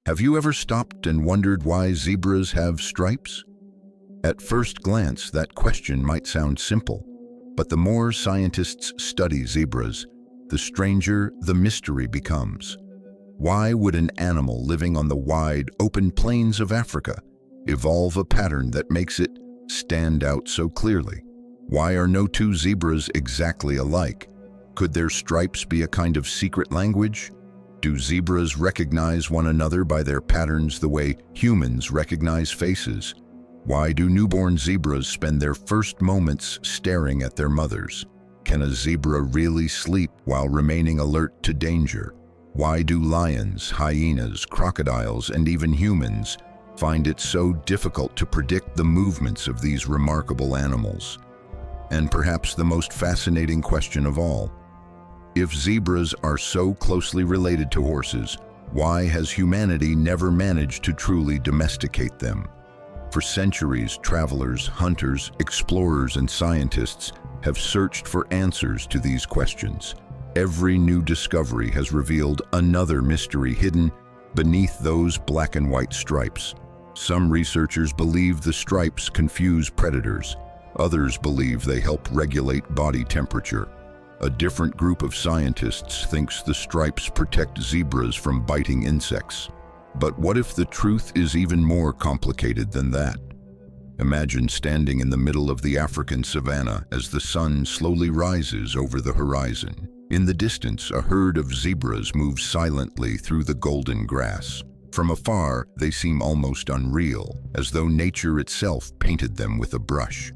Have you ever stopped and wondered why zebras have stripes? At first glance, that question might sound simple, but the more scientists study zebras, the stranger the mystery becomes. Why would an animal living on the wide, open plains of Africa evolve a pattern that makes it stand out so clearly? Why are no two zebras exactly alike? Could their stripes be a kind of secret language? Do zebras recognize one another by their patterns the way humans recognize faces? Why do newborn zebras spend their first moments staring at their mothers? Can a zebra really sleep while remaining alert to danger? Why do lions, hyenas, crocodiles, and even humans find it so difficult to predict the movements of these remarkable animals? And perhaps the most fascinating question of all, if zebras are so closely related to horses, why has humanity never managed to truly domesticate them? For centuries, travelers, hunters, explorers, and scientists have searched for answers to these questions. Every new discovery has revealed another mystery hidden beneath those black and white stripes. Some researchers believe the stripes confuse predators. Others believe they help regulate body temperature. A different group of scientists thinks the stripes protect zebras from biting insects. But what if the truth is even more complicated than that? Imagine standing in the middle of the African savanna as the sun slowly rises over the horizon. In the distance, a herd of zebras moves silently through the golden grass. From afar, they seem almost unreal, as though nature itself painted them with a brush.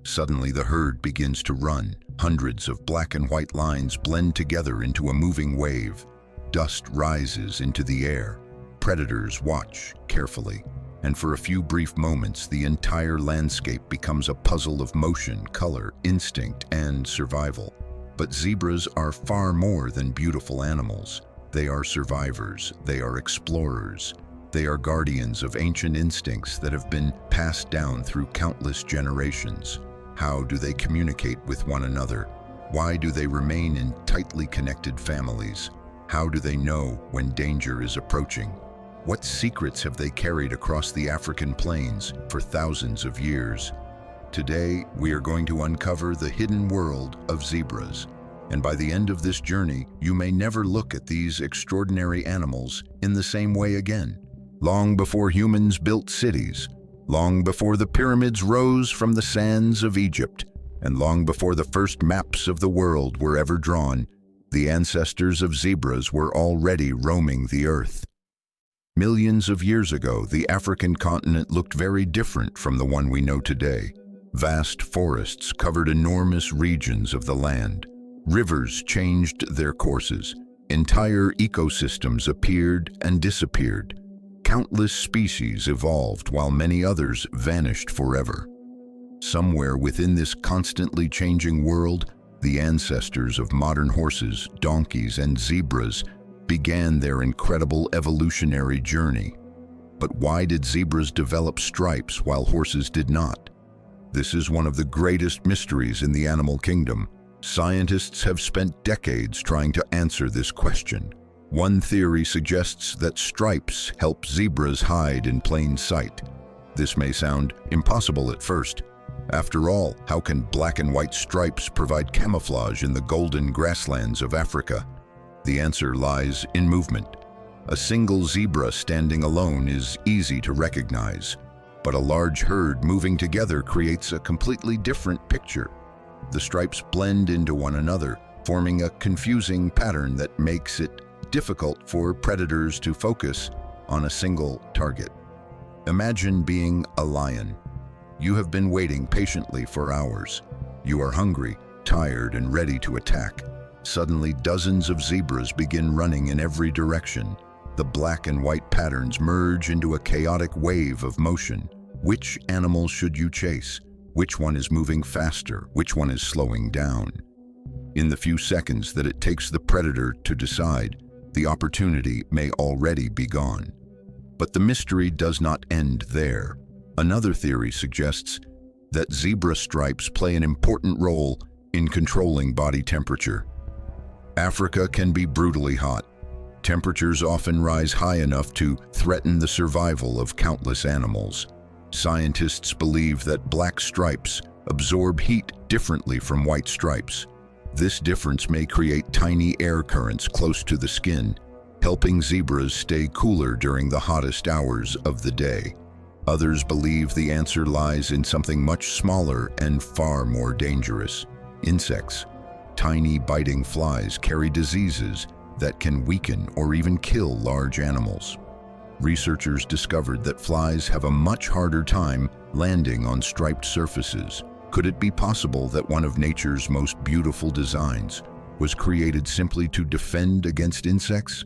Suddenly, the herd begins to run. Hundreds of black and white lines blend together into a moving wave. Dust rises into the air. Predators watch carefully, and for a few brief moments, the entire landscape becomes a puzzle of motion, color, instinct, and survival. But zebras are far more than beautiful animals. They are survivors, they are explorers, they are guardians of ancient instincts that have been passed down through countless generations. How do they communicate with one another? Why do they remain in tightly connected families? How do they know when danger is approaching? What secrets have they carried across the African plains for thousands of years? Today, we are going to uncover the hidden world of zebras. And by the end of this journey, you may never look at these extraordinary animals in the same way again. Long before humans built cities, long before the pyramids rose from the sands of Egypt, and long before the first maps of the world were ever drawn, the ancestors of zebras were already roaming the earth. Millions of years ago, the African continent looked very different from the one we know today. Vast forests covered enormous regions of the land. Rivers changed their courses. Entire ecosystems appeared and disappeared. Countless species evolved while many others vanished forever. Somewhere within this constantly changing world, the ancestors of modern horses, donkeys, and zebras began their incredible evolutionary journey. But why did zebras develop stripes while horses did not? This is one of the greatest mysteries in the animal kingdom. Scientists have spent decades trying to answer this question. One theory suggests that stripes help zebras hide in plain sight. This may sound impossible at first. After all, how can black and white stripes provide camouflage in the golden grasslands of Africa? The answer lies in movement. A single zebra standing alone is easy to recognize, but a large herd moving together creates a completely different picture. The stripes blend into one another, forming a confusing pattern that makes it difficult for predators to focus on a single target. Imagine being a lion. You have been waiting patiently for hours. You are hungry, tired, and ready to attack. Suddenly, dozens of zebras begin running in every direction. The black and white patterns merge into a chaotic wave of motion. Which animal should you chase? Which one is moving faster? Which one is slowing down? In the few seconds that it takes the predator to decide, the opportunity may already be gone. But the mystery does not end there. Another theory suggests that zebra stripes play an important role in controlling body temperature. Africa can be brutally hot. Temperatures often rise high enough to threaten the survival of countless animals. Scientists believe that black stripes absorb heat differently from white stripes. This difference may create tiny air currents close to the skin, helping zebras stay cooler during the hottest hours of the day. Others believe the answer lies in something much smaller and far more dangerous: insects. Tiny biting flies carry diseases that can weaken or even kill large animals. Researchers discovered that flies have a much harder time landing on striped surfaces. Could it be possible that one of nature's most beautiful designs was created simply to defend against insects?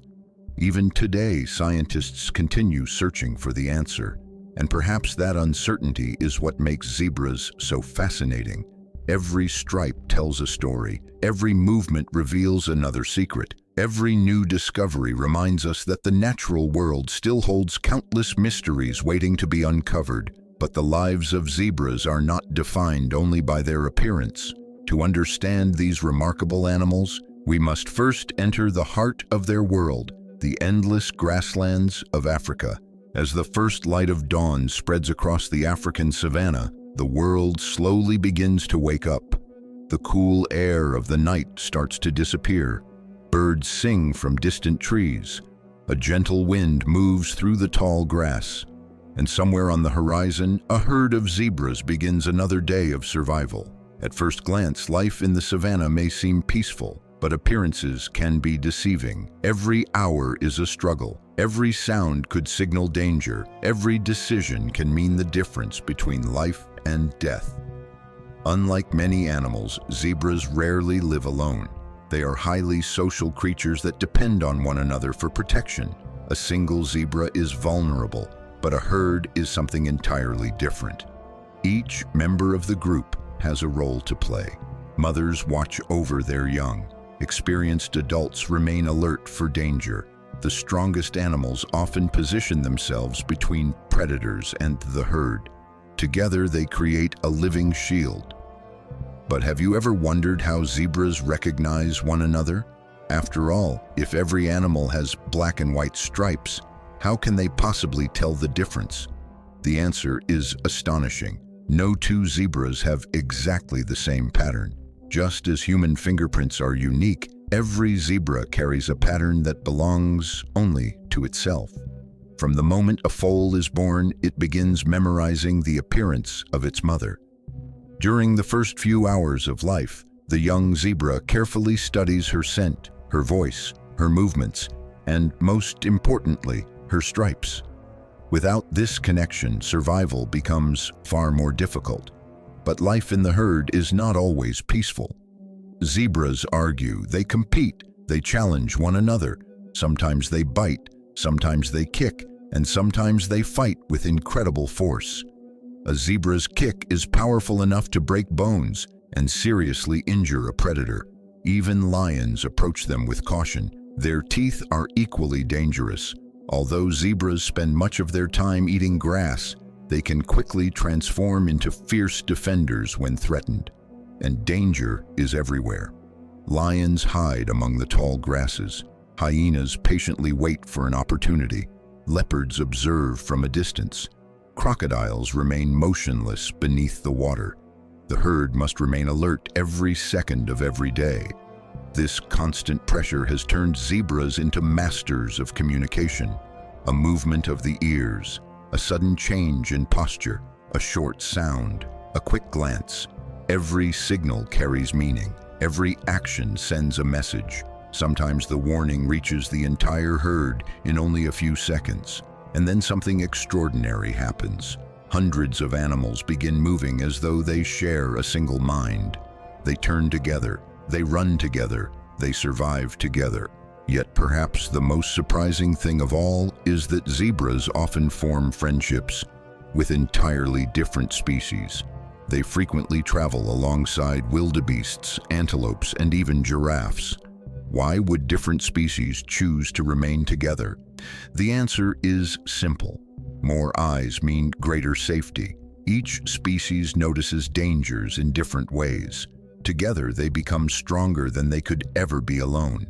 Even today, scientists continue searching for the answer, and perhaps that uncertainty is what makes zebras so fascinating. Every stripe tells a story. Every movement reveals another secret. Every new discovery reminds us that the natural world still holds countless mysteries waiting to be uncovered. But the lives of zebras are not defined only by their appearance. To understand these remarkable animals, we must first enter the heart of their world, the endless grasslands of Africa. As the first light of dawn spreads across the African savanna, the world slowly begins to wake up. The cool air of the night starts to disappear. Birds sing from distant trees. A gentle wind moves through the tall grass. And somewhere on the horizon, a herd of zebras begins another day of survival. At first glance, life in the savanna may seem peaceful, but appearances can be deceiving. Every hour is a struggle. Every sound could signal danger. Every decision can mean the difference between life and death. Unlike many animals, zebras rarely live alone. They are highly social creatures that depend on one another for protection. A single zebra is vulnerable, but a herd is something entirely different. Each member of the group has a role to play. Mothers watch over their young. Experienced adults remain alert for danger. The strongest animals often position themselves between predators and the herd. Together they create a living shield. But have you ever wondered how zebras recognize one another? After all, if every animal has black and white stripes, how can they possibly tell the difference? The answer is astonishing. No two zebras have exactly the same pattern. Just as human fingerprints are unique, every zebra carries a pattern that belongs only to itself. From the moment a foal is born, it begins memorizing the appearance of its mother. During the first few hours of life, the young zebra carefully studies her scent, her voice, her movements, and most importantly, her stripes. Without this connection, survival becomes far more difficult. But life in the herd is not always peaceful. Zebras argue, they compete, they challenge one another. Sometimes they bite, sometimes they kick, and sometimes they fight with incredible force. A zebra's kick is powerful enough to break bones and seriously injure a predator. Even lions approach them with caution. Their teeth are equally dangerous. Although zebras spend much of their time eating grass, they can quickly transform into fierce defenders when threatened. And danger is everywhere. Lions hide among the tall grasses. Hyenas patiently wait for an opportunity. Leopards observe from a distance. Crocodiles remain motionless beneath the water. The herd must remain alert every second of every day. This constant pressure has turned zebras into masters of communication. A movement of the ears, a sudden change in posture, a short sound, a quick glance. Every signal carries meaning. Every action sends a message. Sometimes the warning reaches the entire herd in only a few seconds. And then something extraordinary happens. Hundreds of animals begin moving as though they share a single mind. They turn together, they run together, they survive together. Yet perhaps the most surprising thing of all is that zebras often form friendships with entirely different species. They frequently travel alongside wildebeests, antelopes, and even giraffes. Why would different species choose to remain together? The answer is simple. More eyes mean greater safety. Each species notices dangers in different ways. Together, they become stronger than they could ever be alone.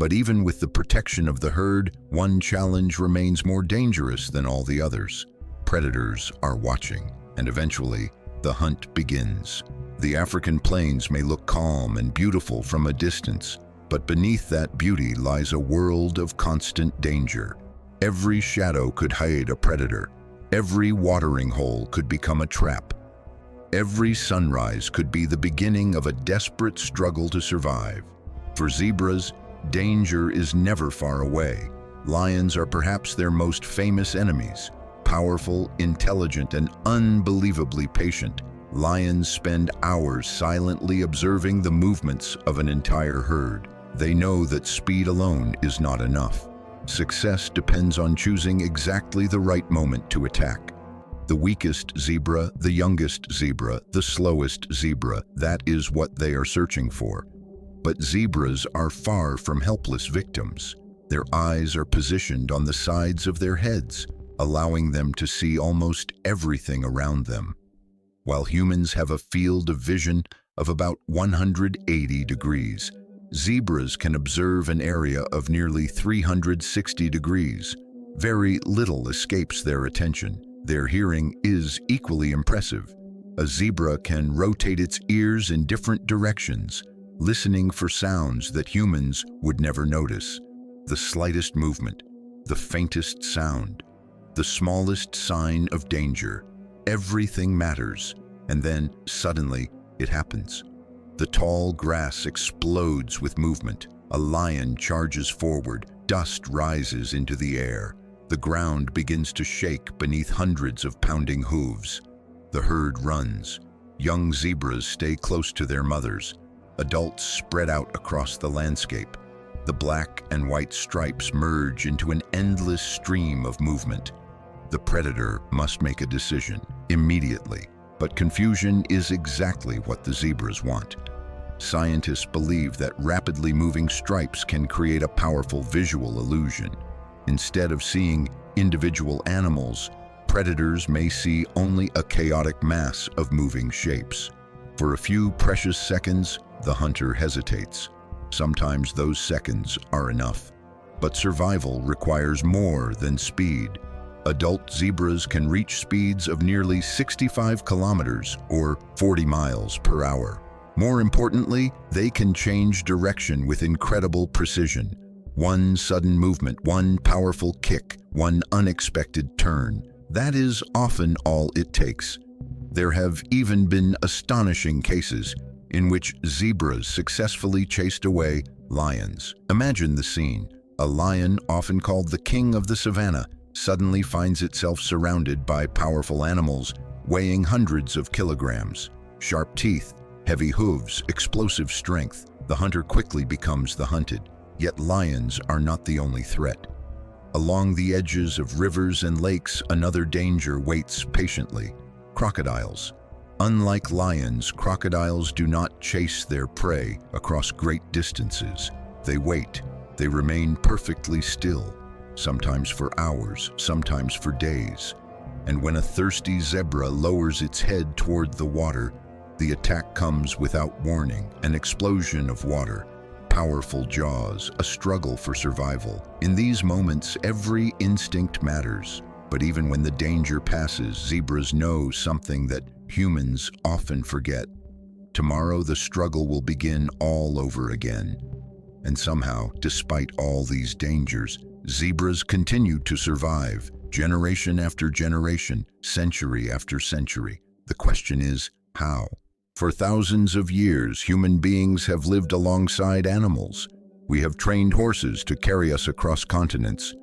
But even with the protection of the herd, one challenge remains more dangerous than all the others. Predators are watching, and eventually, the hunt begins. The African plains may look calm and beautiful from a distance, but beneath that beauty lies a world of constant danger. Every shadow could hide a predator. Every watering hole could become a trap. Every sunrise could be the beginning of a desperate struggle to survive. For zebras, danger is never far away. Lions are perhaps their most famous enemies. Powerful, intelligent, and unbelievably patient, lions spend hours silently observing the movements of an entire herd. They know that speed alone is not enough. Success depends on choosing exactly the right moment to attack. The weakest zebra, the youngest zebra, the slowest zebra, that is what they are searching for. But zebras are far from helpless victims. Their eyes are positioned on the sides of their heads, allowing them to see almost everything around them. While humans have a field of vision of about 180 degrees, zebras can observe an area of nearly 360 degrees. Very little escapes their attention. Their hearing is equally impressive. A zebra can rotate its ears in different directions, listening for sounds that humans would never notice. The slightest movement, the faintest sound, the smallest sign of danger, everything matters. And then, suddenly, it happens. The tall grass explodes with movement. A lion charges forward. Dust rises into the air. The ground begins to shake beneath hundreds of pounding hooves. The herd runs. Young zebras stay close to their mothers. Adults spread out across the landscape. The black and white stripes merge into an endless stream of movement. The predator must make a decision immediately, but confusion is exactly what the zebras want. Scientists believe that rapidly moving stripes can create a powerful visual illusion. Instead of seeing individual animals, predators may see only a chaotic mass of moving shapes. For a few precious seconds, the hunter hesitates. Sometimes those seconds are enough. But survival requires more than speed. Adult zebras can reach speeds of nearly 65 kilometers or 40 miles per hour. More importantly, they can change direction with incredible precision. One sudden movement, one powerful kick, one unexpected turn. That is often all it takes. There have even been astonishing cases in which zebras successfully chased away lions. Imagine the scene. A lion, often called the king of the savanna, suddenly finds itself surrounded by powerful animals weighing hundreds of kilograms. Sharp teeth, heavy hooves, explosive strength. The hunter quickly becomes the hunted. Yet lions are not the only threat. Along the edges of rivers and lakes, another danger waits patiently: crocodiles. Unlike lions, crocodiles do not chase their prey across great distances. They wait. They remain perfectly still, sometimes for hours, sometimes for days. And when a thirsty zebra lowers its head toward the water, the attack comes without warning: an explosion of water, powerful jaws, a struggle for survival. In these moments, every instinct matters. But even when the danger passes, zebras know something that humans often forget. Tomorrow, the struggle will begin all over again. And somehow, despite all these dangers, zebras continue to survive, generation after generation, century after century. The question is, how? For thousands of years, human beings have lived alongside animals. We have trained horses to carry us across continents.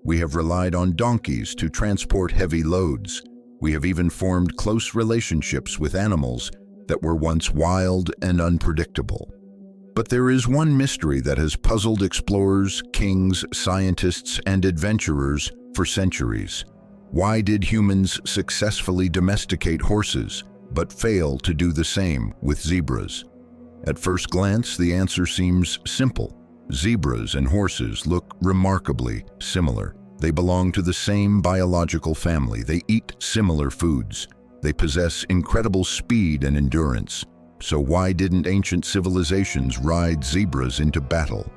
We have relied on donkeys to transport heavy loads. We have even formed close relationships with animals that were once wild and unpredictable. But there is one mystery that has puzzled explorers, kings, scientists, and adventurers for centuries. Why did humans successfully domesticate horses, but fail to do the same with zebras? At first glance, the answer seems simple. Zebras and horses look remarkably similar. They belong to the same biological family. They eat similar foods. They possess incredible speed and endurance. So why didn't ancient civilizations ride zebras into battle?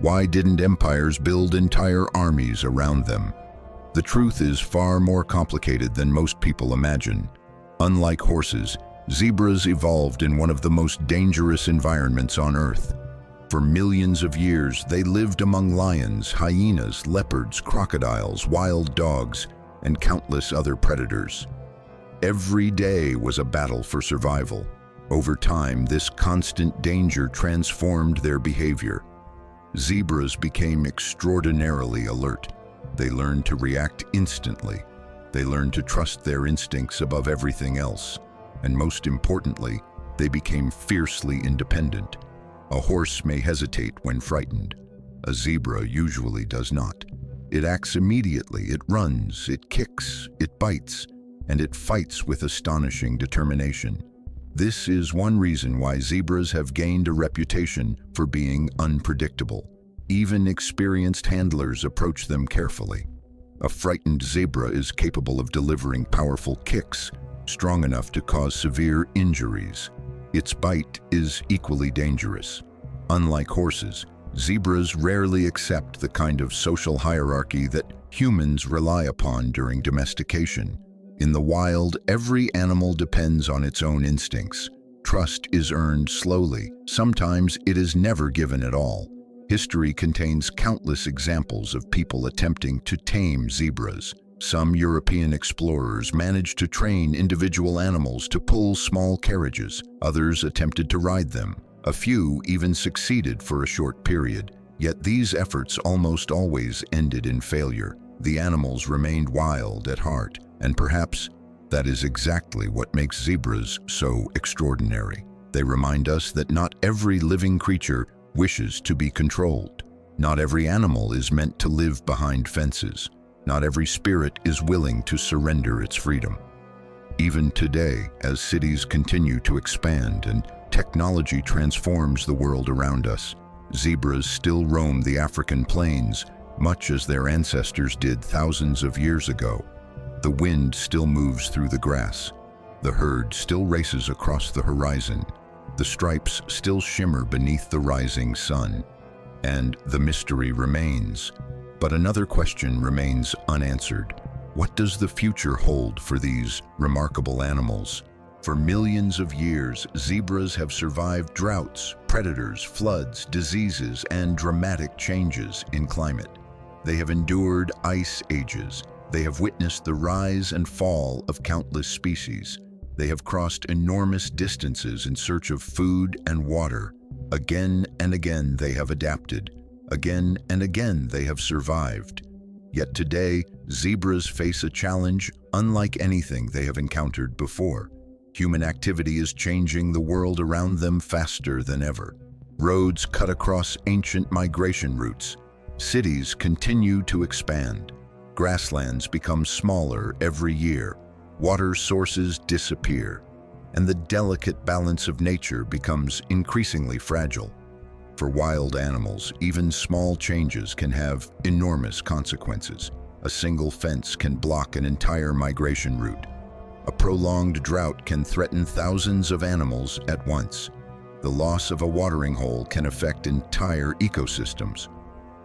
Why didn't empires build entire armies around them? The truth is far more complicated than most people imagine. Unlike horses, zebras evolved in one of the most dangerous environments on Earth. For millions of years, they lived among lions, hyenas, leopards, crocodiles, wild dogs, and countless other predators. Every day was a battle for survival. Over time, this constant danger transformed their behavior. Zebras became extraordinarily alert. They learned to react instantly. They learned to trust their instincts above everything else. And most importantly, they became fiercely independent. A horse may hesitate when frightened. A zebra usually does not. It acts immediately, it runs, it kicks, it bites, and it fights with astonishing determination. This is one reason why zebras have gained a reputation for being unpredictable. Even experienced handlers approach them carefully. A frightened zebra is capable of delivering powerful kicks, strong enough to cause severe injuries. Its bite is equally dangerous. Unlike horses, zebras rarely accept the kind of social hierarchy that humans rely upon during domestication. In the wild, every animal depends on its own instincts. Trust is earned slowly. Sometimes it is never given at all. History contains countless examples of people attempting to tame zebras. Some European explorers managed to train individual animals to pull small carriages. Others attempted to ride them. A few even succeeded for a short period. Yet these efforts almost always ended in failure. The animals remained wild at heart. And perhaps that is exactly what makes zebras so extraordinary. They remind us that not every living creature wishes to be controlled. Not every animal is meant to live behind fences. Not every spirit is willing to surrender its freedom. Even today, as cities continue to expand and technology transforms the world around us, zebras still roam the African plains, much as their ancestors did thousands of years ago. The wind still moves through the grass. The herd still races across the horizon. The stripes still shimmer beneath the rising sun. And the mystery remains. But another question remains unanswered. What does the future hold for these remarkable animals? For millions of years, zebras have survived droughts, predators, floods, diseases, and dramatic changes in climate. They have endured ice ages. They have witnessed the rise and fall of countless species. They have crossed enormous distances in search of food and water. Again and again they have adapted. Again and again they have survived. Yet today, zebras face a challenge unlike anything they have encountered before. Human activity is changing the world around them faster than ever. Roads cut across ancient migration routes. Cities continue to expand. Grasslands become smaller every year. Water sources disappear. And the delicate balance of nature becomes increasingly fragile. For wild animals, even small changes can have enormous consequences. A single fence can block an entire migration route. A prolonged drought can threaten thousands of animals at once. The loss of a watering hole can affect entire ecosystems.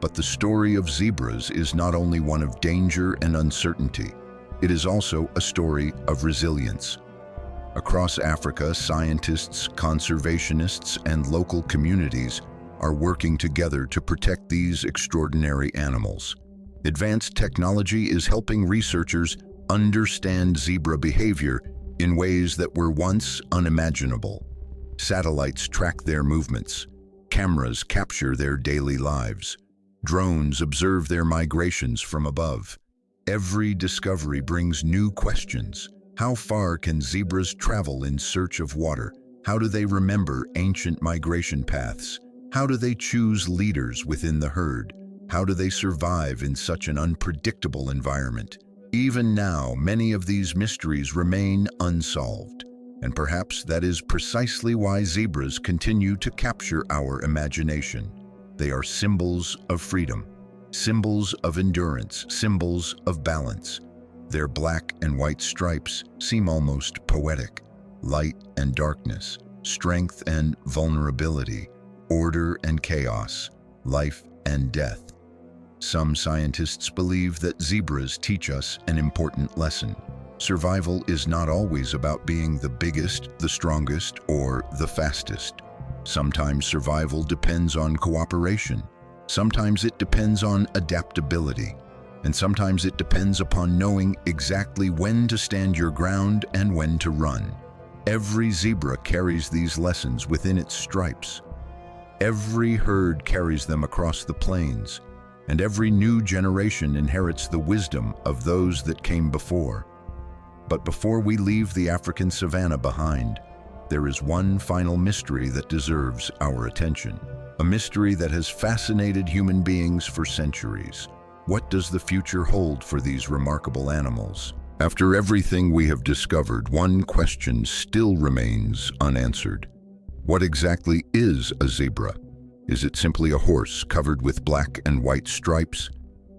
But the story of zebras is not only one of danger and uncertainty, it is also a story of resilience. Across Africa, scientists, conservationists, and local communities are working together to protect these extraordinary animals. Advanced technology is helping researchers understand zebra behavior in ways that were once unimaginable. Satellites track their movements. Cameras capture their daily lives. Drones observe their migrations from above. Every discovery brings new questions. How far can zebras travel in search of water? How do they remember ancient migration paths? How do they choose leaders within the herd? How do they survive in such an unpredictable environment? Even now, many of these mysteries remain unsolved. And perhaps that is precisely why zebras continue to capture our imagination. They are symbols of freedom, symbols of endurance, symbols of balance. Their black and white stripes seem almost poetic. Light and darkness, strength and vulnerability, order and chaos, life and death. Some scientists believe that zebras teach us an important lesson. Survival is not always about being the biggest, the strongest, or the fastest. Sometimes survival depends on cooperation. Sometimes it depends on adaptability. And sometimes it depends upon knowing exactly when to stand your ground and when to run. Every zebra carries these lessons within its stripes. Every herd carries them across the plains, and every new generation inherits the wisdom of those that came before. But before we leave the African savanna behind, there is one final mystery that deserves our attention. A mystery that has fascinated human beings for centuries. What does the future hold for these remarkable animals? After everything we have discovered, one question still remains unanswered. What exactly is a zebra? Is it simply a horse covered with black and white stripes?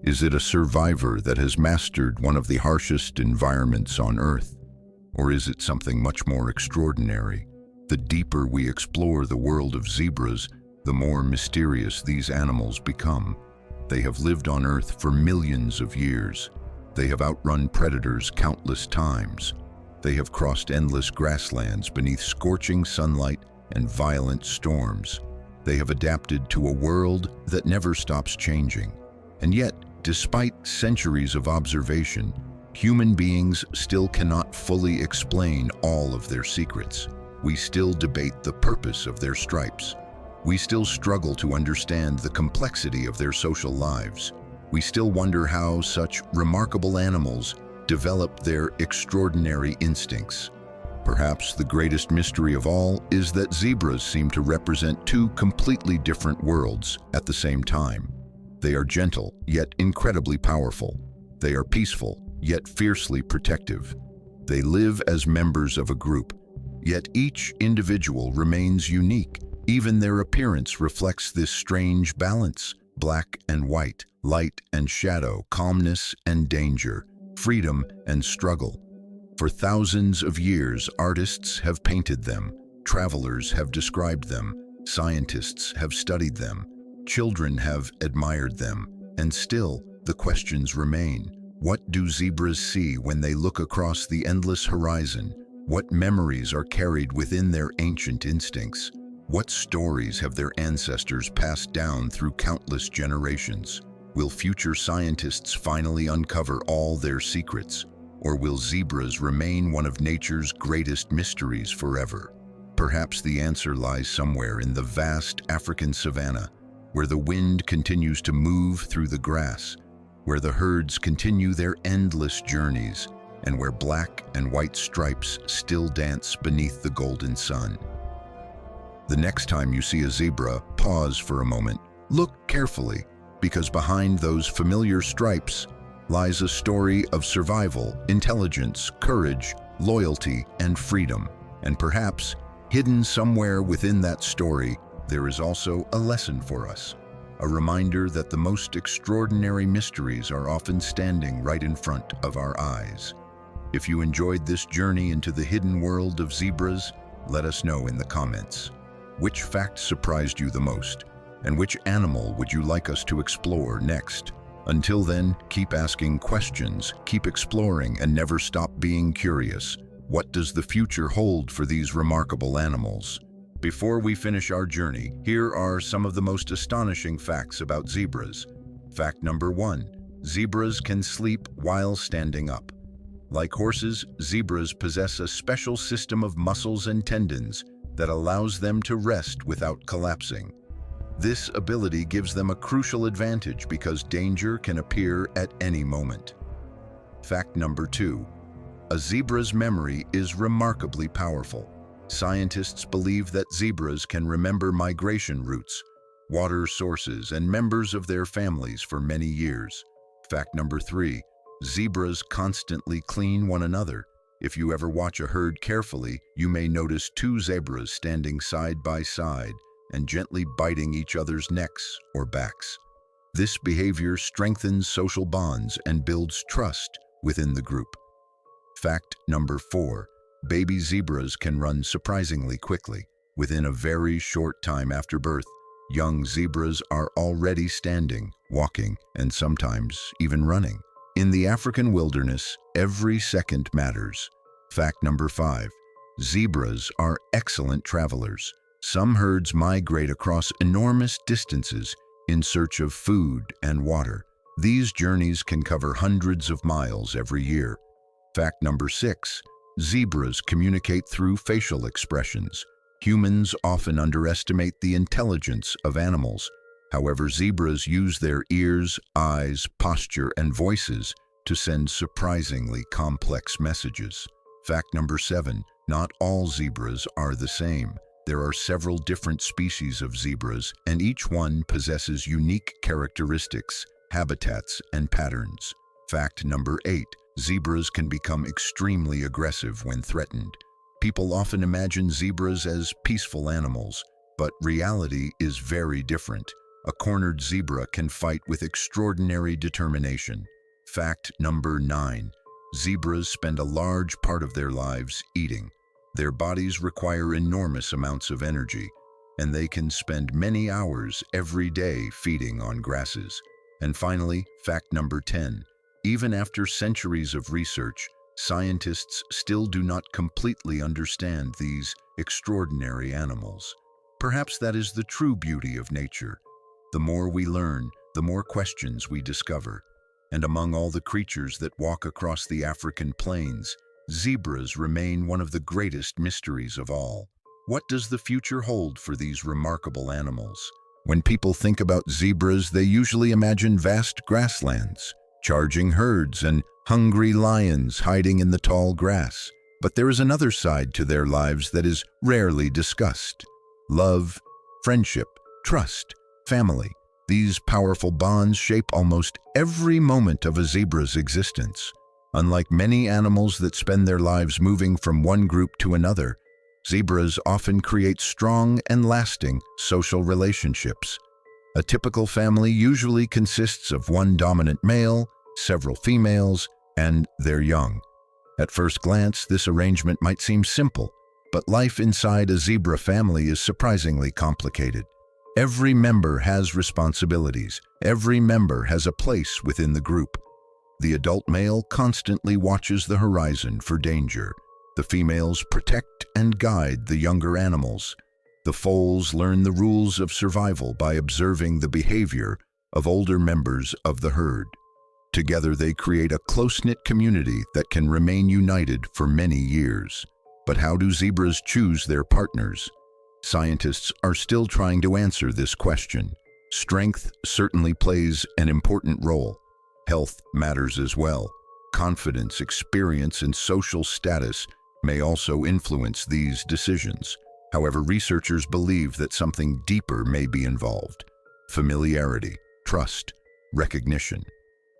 Is it a survivor that has mastered one of the harshest environments on Earth? Or is it something much more extraordinary? The deeper we explore the world of zebras, the more mysterious these animals become. They have lived on Earth for millions of years. They have outrun predators countless times. They have crossed endless grasslands beneath scorching sunlight and violent storms. They have adapted to a world that never stops changing. And yet, despite centuries of observation, human beings still cannot fully explain all of their secrets. We still debate the purpose of their stripes. We still struggle to understand the complexity of their social lives. We still wonder how such remarkable animals develop their extraordinary instincts. Perhaps the greatest mystery of all is that zebras seem to represent two completely different worlds at the same time. They are gentle, yet incredibly powerful. They are peaceful, yet fiercely protective. They live as members of a group, yet each individual remains unique. Even their appearance reflects this strange balance: black and white, light and shadow, calmness and danger, freedom and struggle. For thousands of years, artists have painted them, travelers have described them, scientists have studied them, children have admired them, and still the questions remain. What do zebras see when they look across the endless horizon? What memories are carried within their ancient instincts? What stories have their ancestors passed down through countless generations? Will future scientists finally uncover all their secrets? Or will zebras remain one of nature's greatest mysteries forever? Perhaps the answer lies somewhere in the vast African savanna, where the wind continues to move through the grass, where the herds continue their endless journeys, and where black and white stripes still dance beneath the golden sun. The next time you see a zebra, pause for a moment. Look carefully, because behind those familiar stripes lies a story of survival, intelligence, courage, loyalty, and freedom. And perhaps, hidden somewhere within that story, there is also a lesson for us. A reminder that the most extraordinary mysteries are often standing right in front of our eyes. If you enjoyed this journey into the hidden world of zebras, let us know in the comments. Which fact surprised you the most? And which animal would you like us to explore next? Until then, keep asking questions, keep exploring, and never stop being curious. What does the future hold for these remarkable animals? Before we finish our journey, here are some of the most astonishing facts about zebras. Fact number 1. Zebras can sleep while standing up. Like horses, zebras possess a special system of muscles and tendons that allows them to rest without collapsing. This ability gives them a crucial advantage because danger can appear at any moment. Fact number 2. A zebra's memory is remarkably powerful. Scientists believe that zebras can remember migration routes, water sources, and members of their families for many years. Fact number 3. Zebras constantly clean one another. If you ever watch a herd carefully, you may notice two zebras standing side by side and gently biting each other's necks or backs. This behavior strengthens social bonds and builds trust within the group. Fact number 4. Baby zebras can run surprisingly quickly. Within a very short time after birth, young zebras are already standing, walking, and sometimes even running. In the African wilderness, every second matters. Fact number 5. Zebras are excellent travelers. Some herds migrate across enormous distances in search of food and water. These journeys can cover hundreds of miles every year. Fact number 6. Zebras communicate through facial expressions. Humans often underestimate the intelligence of animals. However, zebras use their ears, eyes, posture, and voices to send surprisingly complex messages. Fact number 7. Not all zebras are the same. There are several different species of zebras, and each one possesses unique characteristics, habitats, and patterns. Fact number 8. Zebras can become extremely aggressive when threatened. People often imagine zebras as peaceful animals, but reality is very different. A cornered zebra can fight with extraordinary determination. Fact number 9. Zebras spend a large part of their lives eating. Their bodies require enormous amounts of energy, and they can spend many hours every day feeding on grasses. And finally, fact number 10. Even after centuries of research, scientists still do not completely understand these extraordinary animals. Perhaps that is the true beauty of nature. The more we learn, the more questions we discover. And among all the creatures that walk across the African plains, zebras remain one of the greatest mysteries of all. What does the future hold for these remarkable animals? When people think about zebras, they usually imagine vast grasslands, charging herds, and hungry lions hiding in the tall grass. But there is another side to their lives that is rarely discussed. Love, friendship, trust, family. These powerful bonds shape almost every moment of a zebra's existence. Unlike many animals that spend their lives moving from one group to another, zebras often create strong and lasting social relationships. A typical family usually consists of one dominant male, several females, and their young. At first glance, this arrangement might seem simple, but life inside a zebra family is surprisingly complicated. Every member has responsibilities. Every member has a place within the group. The adult male constantly watches the horizon for danger. The females protect and guide the younger animals. The foals learn the rules of survival by observing the behavior of older members of the herd. Together they create a close-knit community that can remain united for many years. But how do zebras choose their partners? Scientists are still trying to answer this question. Strength certainly plays an important role. Health matters as well. Confidence, experience, and social status may also influence these decisions. However, researchers believe that something deeper may be involved. Familiarity, trust, recognition.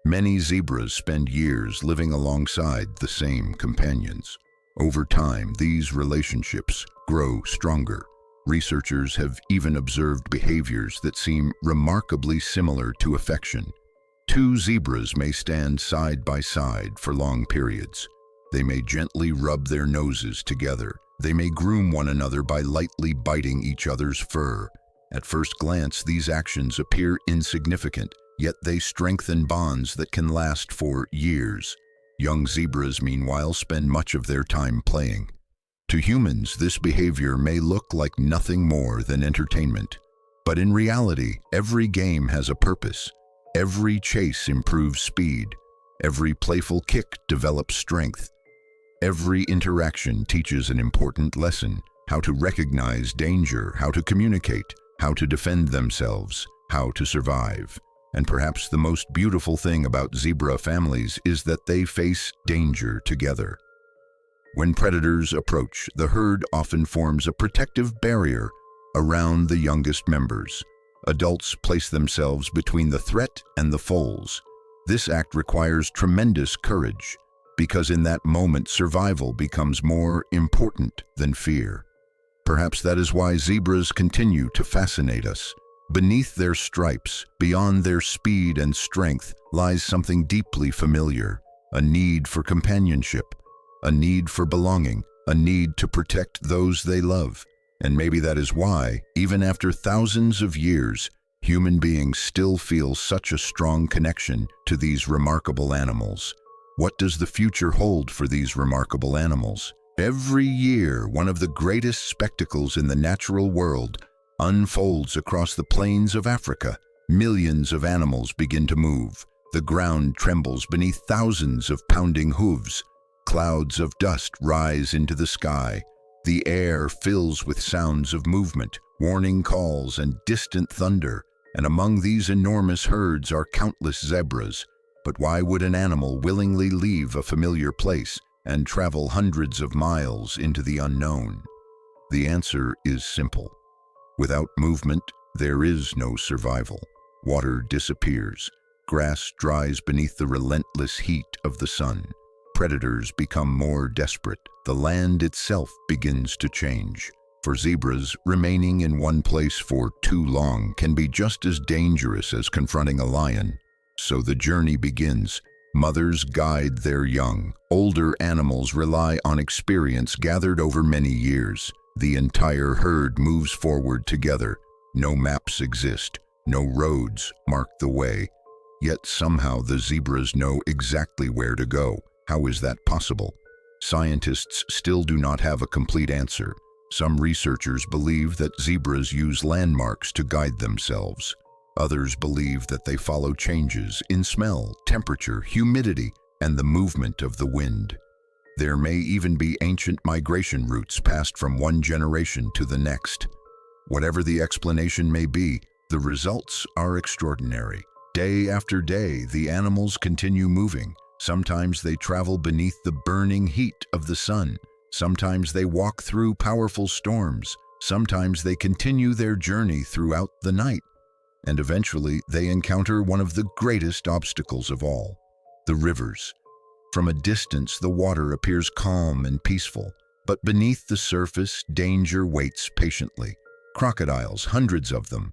Many zebras spend years living alongside the same companions. Over time, these relationships grow stronger. Researchers have even observed behaviors that seem remarkably similar to affection. Two zebras may stand side by side for long periods. They may gently rub their noses together. They may groom one another by lightly biting each other's fur. At first glance, these actions appear insignificant, yet they strengthen bonds that can last for years. Young zebras, meanwhile, spend much of their time playing. To humans, this behavior may look like nothing more than entertainment. But in reality, every game has a purpose. Every chase improves speed. Every playful kick develops strength. Every interaction teaches an important lesson: how to recognize danger, how to communicate, how to defend themselves, how to survive. And perhaps the most beautiful thing about zebra families is that they face danger together. When predators approach, the herd often forms a protective barrier around the youngest members. Adults place themselves between the threat and the foals. This act requires tremendous courage, because in that moment survival becomes more important than fear. Perhaps that is why zebras continue to fascinate us. Beneath their stripes, beyond their speed and strength, lies something deeply familiar: a need for companionship, a need for belonging, a need to protect those they love. And maybe that is why, even after thousands of years, human beings still feel such a strong connection to these remarkable animals. What does the future hold for these remarkable animals? Every year, one of the greatest spectacles in the natural world unfolds across the plains of Africa. Millions of animals begin to move. The ground trembles beneath thousands of pounding hooves. Clouds of dust rise into the sky. The air fills with sounds of movement, warning calls, and distant thunder. And among these enormous herds are countless zebras. But why would an animal willingly leave a familiar place and travel hundreds of miles into the unknown? The answer is simple. Without movement, there is no survival. Water disappears. Grass dries beneath the relentless heat of the sun. Predators become more desperate. The land itself begins to change. For zebras, remaining in one place for too long can be just as dangerous as confronting a lion. So the journey begins. Mothers guide their young. Older animals rely on experience gathered over many years. The entire herd moves forward together. No maps exist. No roads mark the way. Yet somehow the zebras know exactly where to go. How is that possible? Scientists still do not have a complete answer. Some researchers believe that zebras use landmarks to guide themselves. Others believe that they follow changes in smell, temperature, humidity, and the movement of the wind. There may even be ancient migration routes passed from one generation to the next. Whatever the explanation may be, the results are extraordinary. Day after day, the animals continue moving. Sometimes they travel beneath the burning heat of the sun. Sometimes they walk through powerful storms. Sometimes they continue their journey throughout the night. And eventually, they encounter one of the greatest obstacles of all, the rivers. From a distance, the water appears calm and peaceful, but beneath the surface, danger waits patiently. Crocodiles, hundreds of them.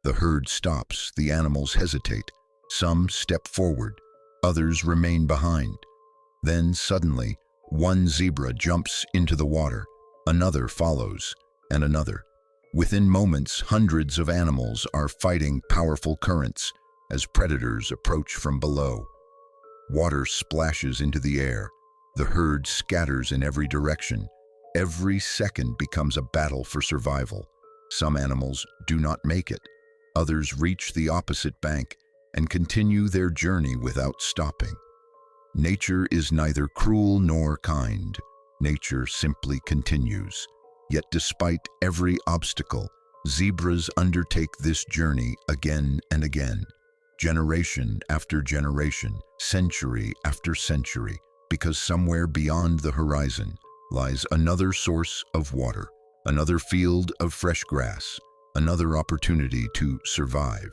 The herd stops, the animals hesitate. Some step forward, others remain behind. Then suddenly, one zebra jumps into the water, another follows, and another. Within moments, hundreds of animals are fighting powerful currents as predators approach from below. Water splashes into the air. The herd scatters in every direction. Every second becomes a battle for survival. Some animals do not make it. Others reach the opposite bank and continue their journey without stopping. Nature is neither cruel nor kind. Nature simply continues. Yet despite every obstacle, zebras undertake this journey again and again, generation after generation, century after century, because somewhere beyond the horizon lies another source of water, another field of fresh grass, another opportunity to survive.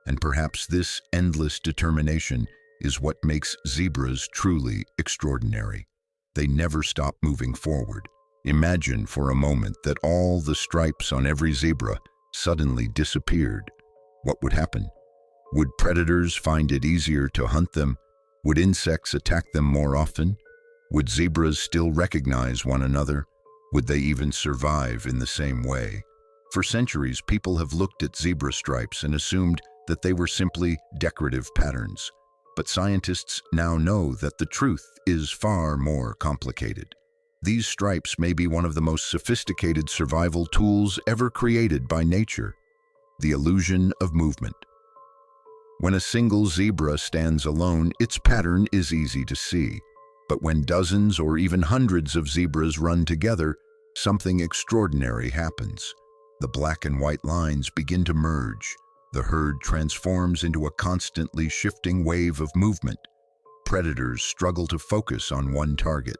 And perhaps this endless determination is what makes zebras truly extraordinary. They never stop moving forward. Imagine for a moment that all the stripes on every zebra suddenly disappeared. What would happen? Would predators find it easier to hunt them? Would insects attack them more often? Would zebras still recognize one another? Would they even survive in the same way? For centuries, people have looked at zebra stripes and assumed that they were simply decorative patterns. But scientists now know that the truth is far more complicated. These stripes may be one of the most sophisticated survival tools ever created by nature, the illusion of movement. When a single zebra stands alone, its pattern is easy to see. But when dozens or even hundreds of zebras run together, something extraordinary happens. The black and white lines begin to merge. The herd transforms into a constantly shifting wave of movement. Predators struggle to focus on one target.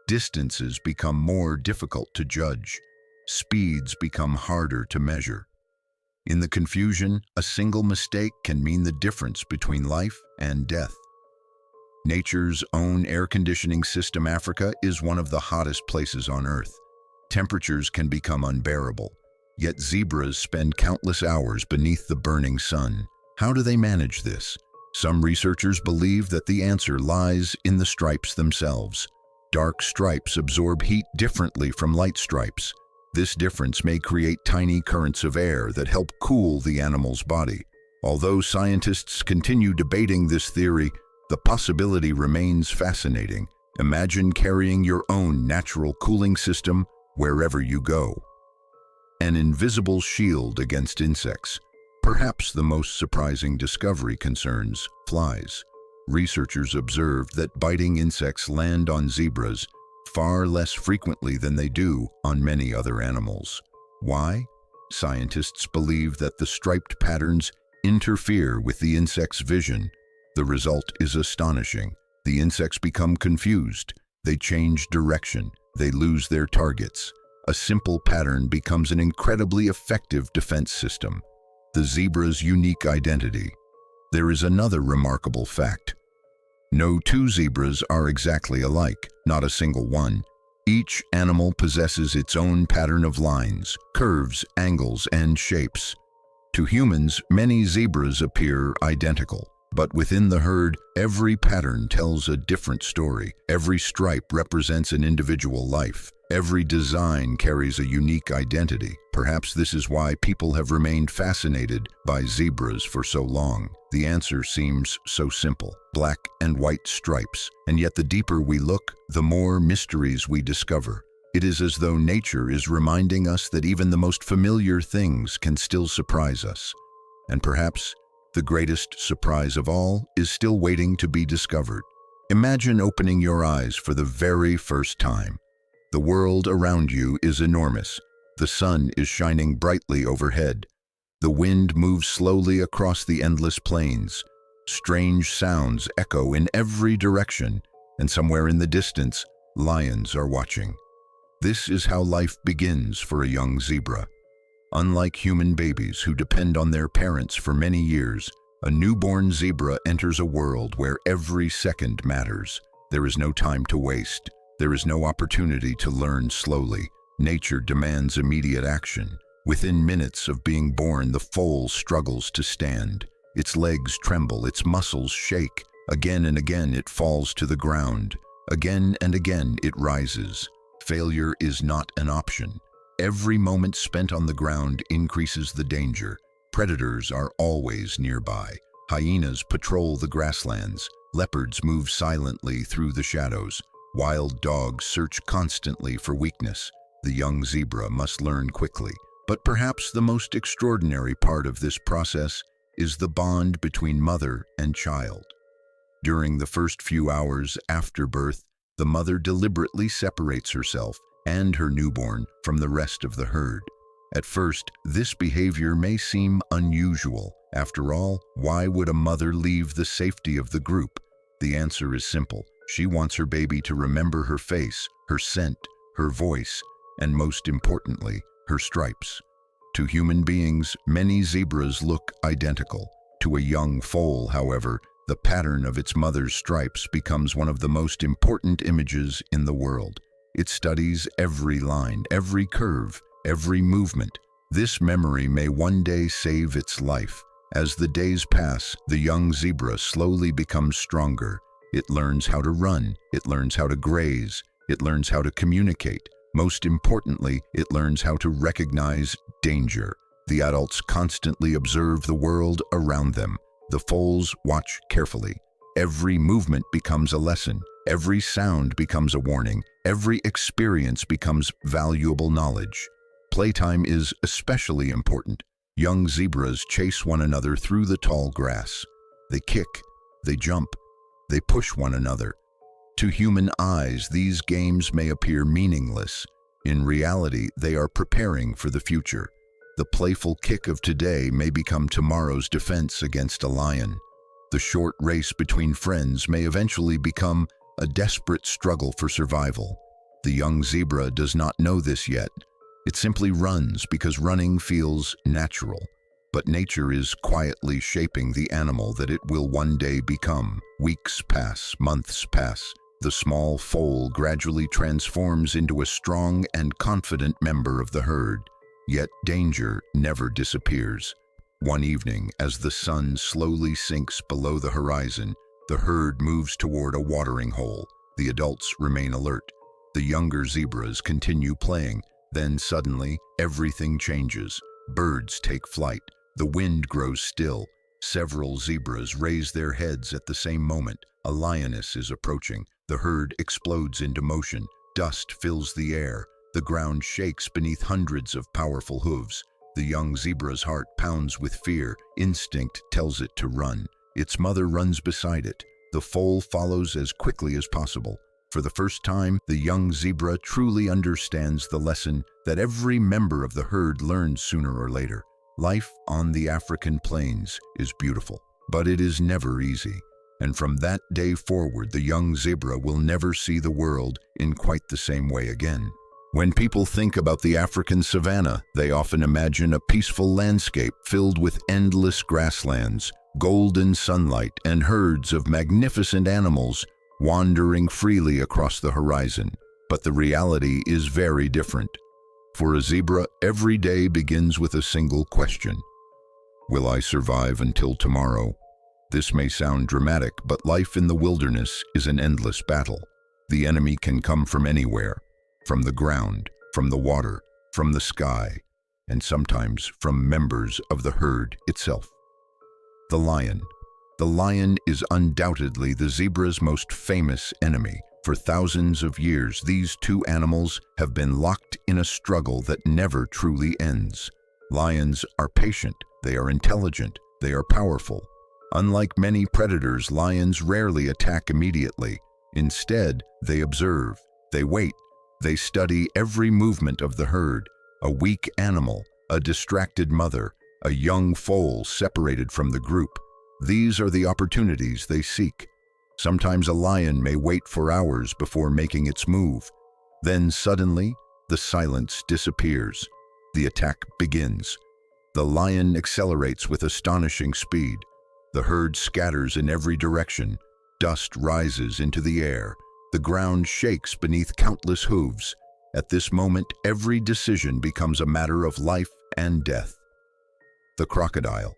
Distances become more difficult to judge. Speeds become harder to measure. In the confusion, a single mistake can mean the difference between life and death. Nature's own air conditioning system, Africa, is one of the hottest places on Earth. Temperatures can become unbearable. Yet zebras spend countless hours beneath the burning sun. How do they manage this? Some researchers believe that the answer lies in the stripes themselves. Dark stripes absorb heat differently from light stripes. This difference may create tiny currents of air that help cool the animal's body. Although scientists continue debating this theory, the possibility remains fascinating. Imagine carrying your own natural cooling system wherever you go. An invisible shield against insects. Perhaps the most surprising discovery concerns flies. Researchers observed that biting insects land on zebras far less frequently than they do on many other animals. Why? Scientists believe that the striped patterns interfere with the insect's vision. The result is astonishing. The insects become confused. They change direction. They lose their targets. A simple pattern becomes an incredibly effective defense system. The zebra's unique identity. There is another remarkable fact. No two zebras are exactly alike, not a single one. Each animal possesses its own pattern of lines, curves, angles, and shapes. To humans, many zebras appear identical, but within the herd, every pattern tells a different story. Every stripe represents an individual life. Every design carries a unique identity. Perhaps this is why people have remained fascinated by zebras for so long. The answer seems so simple: black and white stripes. And yet the deeper we look, the more mysteries we discover. It is as though nature is reminding us that even the most familiar things can still surprise us. And perhaps the greatest surprise of all is still waiting to be discovered. Imagine opening your eyes for the very first time. The world around you is enormous. The sun is shining brightly overhead. The wind moves slowly across the endless plains. Strange sounds echo in every direction, and somewhere in the distance, lions are watching. This is how life begins for a young zebra. Unlike human babies who depend on their parents for many years, a newborn zebra enters a world where every second matters. There is no time to waste. There is no opportunity to learn slowly. Nature demands immediate action. Within minutes of being born, the foal struggles to stand. Its legs tremble, its muscles shake. Again and again it falls to the ground. Again and again it rises. Failure is not an option. Every moment spent on the ground increases the danger. Predators are always nearby. Hyenas patrol the grasslands. Leopards move silently through the shadows. Wild dogs search constantly for weakness. The young zebra must learn quickly. But perhaps the most extraordinary part of this process is the bond between mother and child. During the first few hours after birth, the mother deliberately separates herself and her newborn from the rest of the herd. At first, this behavior may seem unusual. After all, why would a mother leave the safety of the group? The answer is simple. She wants her baby to remember her face, her scent, her voice, and most importantly, her stripes. To human beings, many zebras look identical. To a young foal, however, the pattern of its mother's stripes becomes one of the most important images in the world. It studies every line, every curve, every movement. This memory may one day save its life. As the days pass, the young zebra slowly becomes stronger. It learns how to run, it learns how to graze, it learns how to communicate. Most importantly, it learns how to recognize danger. The adults constantly observe the world around them. The foals watch carefully. Every movement becomes a lesson. Every sound becomes a warning. Every experience becomes valuable knowledge. Playtime is especially important. Young zebras chase one another through the tall grass. They kick, they jump, they push one another. To human eyes, these games may appear meaningless. In reality, they are preparing for the future. The playful kick of today may become tomorrow's defense against a lion. The short race between friends may eventually become a desperate struggle for survival. The young zebra does not know this yet. It simply runs because running feels natural. But nature is quietly shaping the animal that it will one day become. Weeks pass, months pass. The small foal gradually transforms into a strong and confident member of the herd. Yet danger never disappears. One evening, as the sun slowly sinks below the horizon, the herd moves toward a watering hole. The adults remain alert. The younger zebras continue playing. Then suddenly, everything changes. Birds take flight. The wind grows still. Several zebras raise their heads at the same moment. A lioness is approaching. The herd explodes into motion. Dust fills the air. The ground shakes beneath hundreds of powerful hooves. The young zebra's heart pounds with fear. Instinct tells it to run. Its mother runs beside it. The foal follows as quickly as possible. For the first time, the young zebra truly understands the lesson that every member of the herd learns sooner or later. Life on the African plains is beautiful, but it is never easy. And from that day forward, the young zebra will never see the world in quite the same way again. When people think about the African savanna, they often imagine a peaceful landscape filled with endless grasslands, golden sunlight, and herds of magnificent animals wandering freely across the horizon. But the reality is very different. For a zebra, every day begins with a single question. Will I survive until tomorrow? This may sound dramatic, but life in the wilderness is an endless battle. The enemy can come from anywhere, from the ground, from the water, from the sky, and sometimes from members of the herd itself. The lion. The lion is undoubtedly the zebra's most famous enemy. For thousands of years, these two animals have been locked in a struggle that never truly ends. Lions are patient, they are intelligent, they are powerful. Unlike many predators, lions rarely attack immediately. Instead, they observe, they wait, they study every movement of the herd. A weak animal, a distracted mother, a young foal separated from the group. These are the opportunities they seek. Sometimes a lion may wait for hours before making its move. Then suddenly, the silence disappears. The attack begins. The lion accelerates with astonishing speed. The herd scatters in every direction. Dust rises into the air. The ground shakes beneath countless hooves. At this moment, every decision becomes a matter of life and death. The crocodile.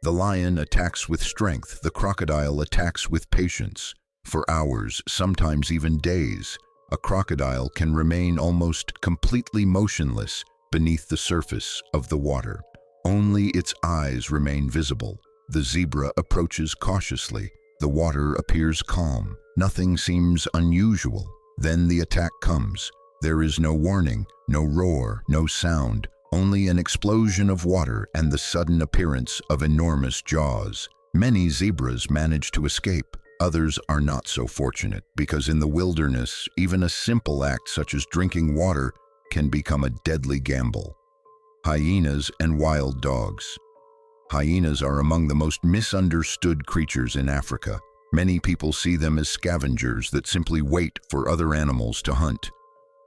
The lion attacks with strength. The crocodile attacks with patience. For hours, sometimes even days, a crocodile can remain almost completely motionless beneath the surface of the water. Only its eyes remain visible. The zebra approaches cautiously. The water appears calm. Nothing seems unusual. Then the attack comes. There is no warning, no roar, no sound, only an explosion of water and the sudden appearance of enormous jaws. Many zebras manage to escape. Others are not so fortunate, because in the wilderness, even a simple act such as drinking water can become a deadly gamble. Hyenas and wild dogs. Hyenas are among the most misunderstood creatures in Africa. Many people see them as scavengers that simply wait for other animals to hunt.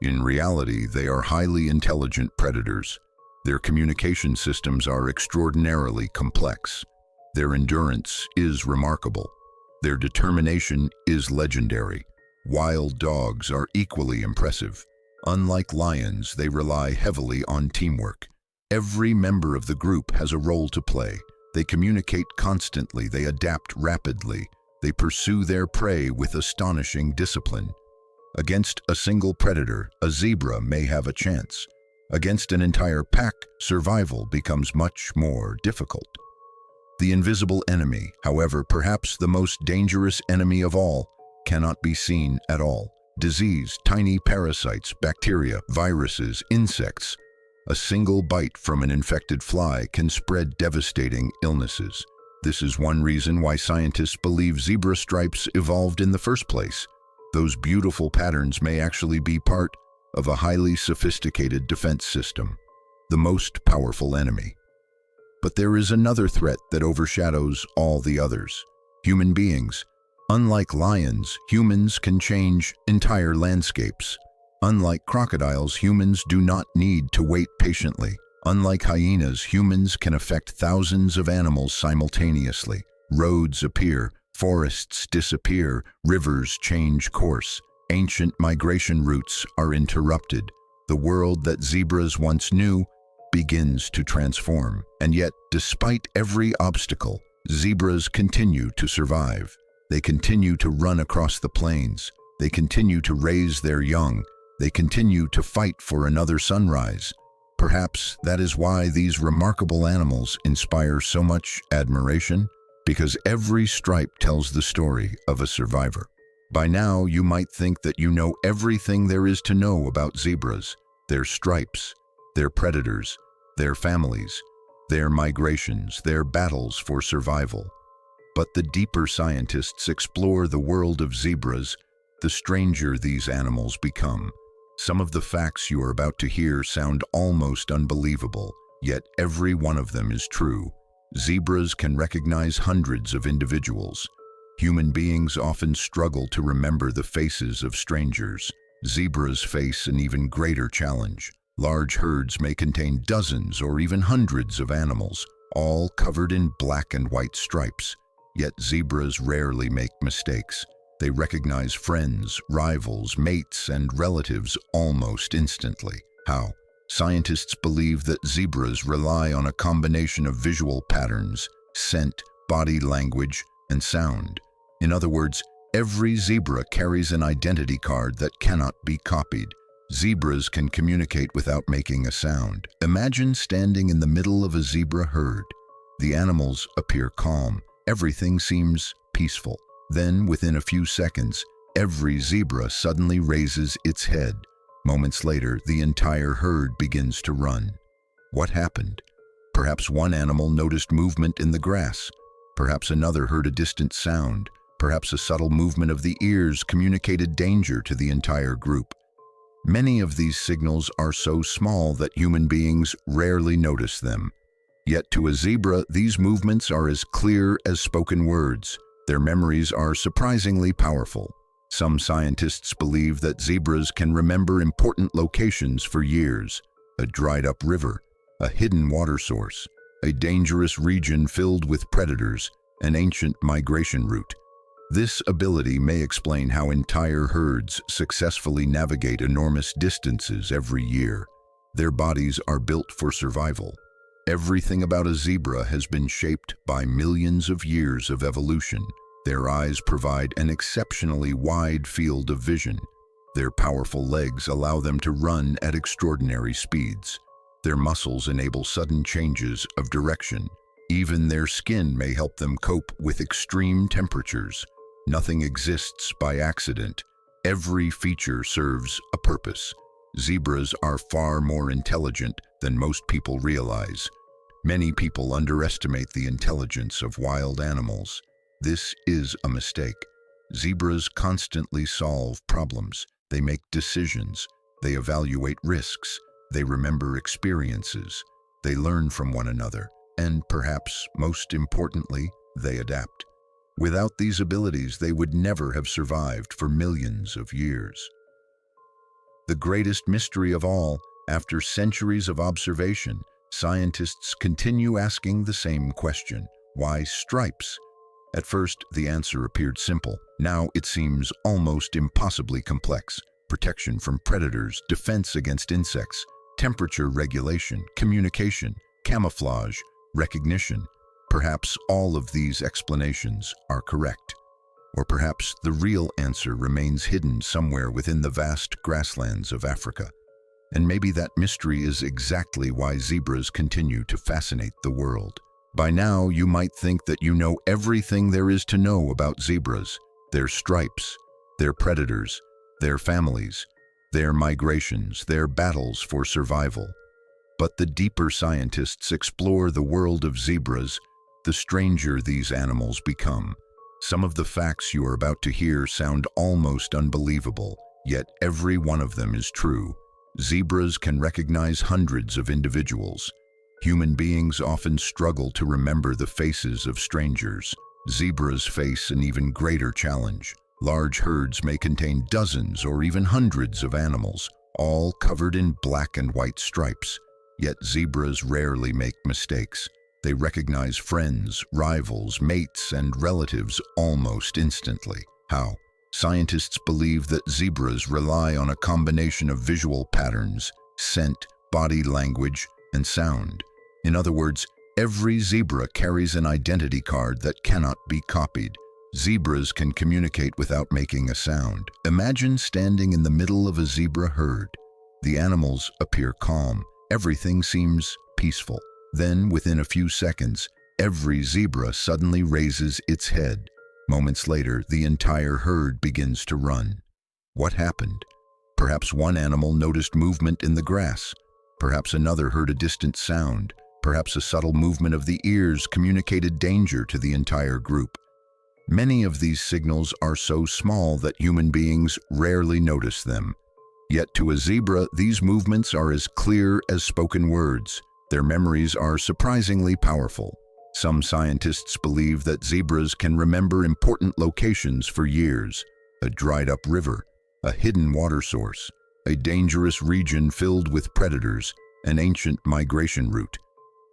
In reality, they are highly intelligent predators. Their communication systems are extraordinarily complex. Their endurance is remarkable. Their determination is legendary. Wild dogs are equally impressive. Unlike lions, they rely heavily on teamwork. Every member of the group has a role to play. They communicate constantly, they adapt rapidly, they pursue their prey with astonishing discipline. Against a single predator, a zebra may have a chance. Against an entire pack, survival becomes much more difficult. The invisible enemy, however, perhaps the most dangerous enemy of all, cannot be seen at all. Disease, tiny parasites, bacteria, viruses, insects. A single bite from an infected fly can spread devastating illnesses. This is one reason why scientists believe zebra stripes evolved in the first place. Those beautiful patterns may actually be part of a highly sophisticated defense system, the most powerful enemy. But there is another threat that overshadows all the others: human beings. Unlike lions, humans can change entire landscapes. Unlike crocodiles, humans do not need to wait patiently. Unlike hyenas, humans can affect thousands of animals simultaneously. Roads appear, forests disappear, rivers change course. Ancient migration routes are interrupted. The world that zebras once knew begins to transform. And yet, despite every obstacle, zebras continue to survive. They continue to run across the plains. They continue to raise their young. They continue to fight for another sunrise. Perhaps that is why these remarkable animals inspire so much admiration, because every stripe tells the story of a survivor. By now, you might think that you know everything there is to know about zebras, their stripes, their predators, their families, their migrations, their battles for survival. But the deeper scientists explore the world of zebras, the stranger these animals become. Some of the facts you are about to hear sound almost unbelievable, yet every one of them is true. Zebras can recognize hundreds of individuals. Human beings often struggle to remember the faces of strangers. Zebras face an even greater challenge. Large herds may contain dozens or even hundreds of animals, all covered in black and white stripes. Yet zebras rarely make mistakes. They recognize friends, rivals, mates, and relatives almost instantly. How? Scientists believe that zebras rely on a combination of visual patterns, scent, body language, and sound. In other words, every zebra carries an identity card that cannot be copied. Zebras can communicate without making a sound. Imagine standing in the middle of a zebra herd. The animals appear calm. Everything seems peaceful. Then, within a few seconds, every zebra suddenly raises its head. Moments later, the entire herd begins to run. What happened? Perhaps one animal noticed movement in the grass. Perhaps another heard a distant sound. Perhaps a subtle movement of the ears communicated danger to the entire group. Many of these signals are so small that human beings rarely notice them. Yet to a zebra, these movements are as clear as spoken words. Their memories are surprisingly powerful. Some scientists believe that zebras can remember important locations for years: a dried-up river, a hidden water source, a dangerous region filled with predators, an ancient migration route. This ability may explain how entire herds successfully navigate enormous distances every year. Their bodies are built for survival. Everything about a zebra has been shaped by millions of years of evolution. Their eyes provide an exceptionally wide field of vision. Their powerful legs allow them to run at extraordinary speeds. Their muscles enable sudden changes of direction. Even their skin may help them cope with extreme temperatures. Nothing exists by accident. Every feature serves a purpose. Zebras are far more intelligent than most people realize. Many people underestimate the intelligence of wild animals. This is a mistake. Zebras constantly solve problems. They make decisions. They evaluate risks. They remember experiences. They learn from one another. And perhaps most importantly, they adapt. Without these abilities, they would never have survived for millions of years. The greatest mystery of all, after centuries of observation, scientists continue asking the same question: why stripes? At first, the answer appeared simple. Now it seems almost impossibly complex. Protection from predators, defense against insects, temperature regulation, communication, camouflage, recognition. Perhaps all of these explanations are correct. Or perhaps the real answer remains hidden somewhere within the vast grasslands of Africa. And maybe that mystery is exactly why zebras continue to fascinate the world. By now, you might think that you know everything there is to know about zebras, their stripes, their predators, their families, their migrations, their battles for survival. But the deeper scientists explore the world of zebras, the stranger these animals become. Some of the facts you are about to hear sound almost unbelievable, yet every one of them is true. Zebras can recognize hundreds of individuals. Human beings often struggle to remember the faces of strangers. Zebras face an even greater challenge. Large herds may contain dozens or even hundreds of animals, all covered in black and white stripes. Yet zebras rarely make mistakes. They recognize friends, rivals, mates, and relatives almost instantly. How? Scientists believe that zebras rely on a combination of visual patterns, scent, body language, and sound. In other words, every zebra carries an identity card that cannot be copied. Zebras can communicate without making a sound. Imagine standing in the middle of a zebra herd. The animals appear calm. Everything seems peaceful. Then, within a few seconds, every zebra suddenly raises its head. Moments later, the entire herd begins to run. What happened? Perhaps one animal noticed movement in the grass. Perhaps another heard a distant sound. Perhaps a subtle movement of the ears communicated danger to the entire group. Many of these signals are so small that human beings rarely notice them. Yet to a zebra, these movements are as clear as spoken words. Their memories are surprisingly powerful. Some scientists believe that zebras can remember important locations for years: a dried-up river, a hidden water source, a dangerous region filled with predators, an ancient migration route.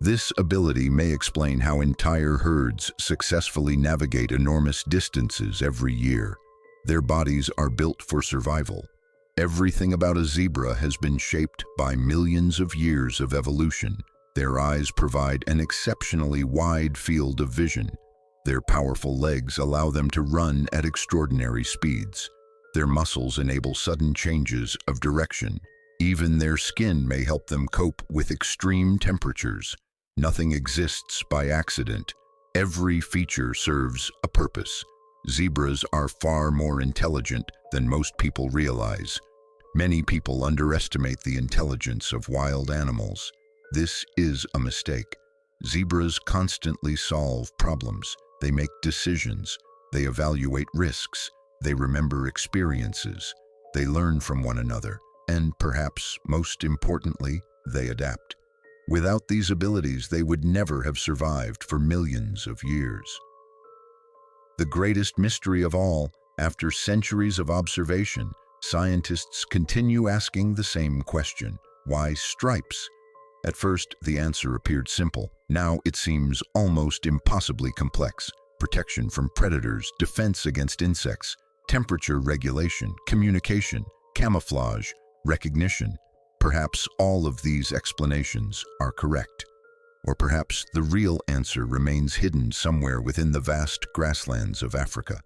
This ability may explain how entire herds successfully navigate enormous distances every year. Their bodies are built for survival. Everything about a zebra has been shaped by millions of years of evolution. Their eyes provide an exceptionally wide field of vision. Their powerful legs allow them to run at extraordinary speeds. Their muscles enable sudden changes of direction. Even their skin may help them cope with extreme temperatures. Nothing exists by accident. Every feature serves a purpose. Zebras are far more intelligent than most people realize. Many people underestimate the intelligence of wild animals. This is a mistake. Zebras constantly solve problems. They make decisions. They evaluate risks. They remember experiences. They learn from one another. And perhaps most importantly, they adapt. Without these abilities, they would never have survived for millions of years. The greatest mystery of all, after centuries of observation, scientists continue asking the same question: why stripes? At first, the answer appeared simple. Now it seems almost impossibly complex. Protection from predators, defense against insects, temperature regulation, communication, camouflage, recognition. Perhaps all of these explanations are correct. Or perhaps the real answer remains hidden somewhere within the vast grasslands of Africa.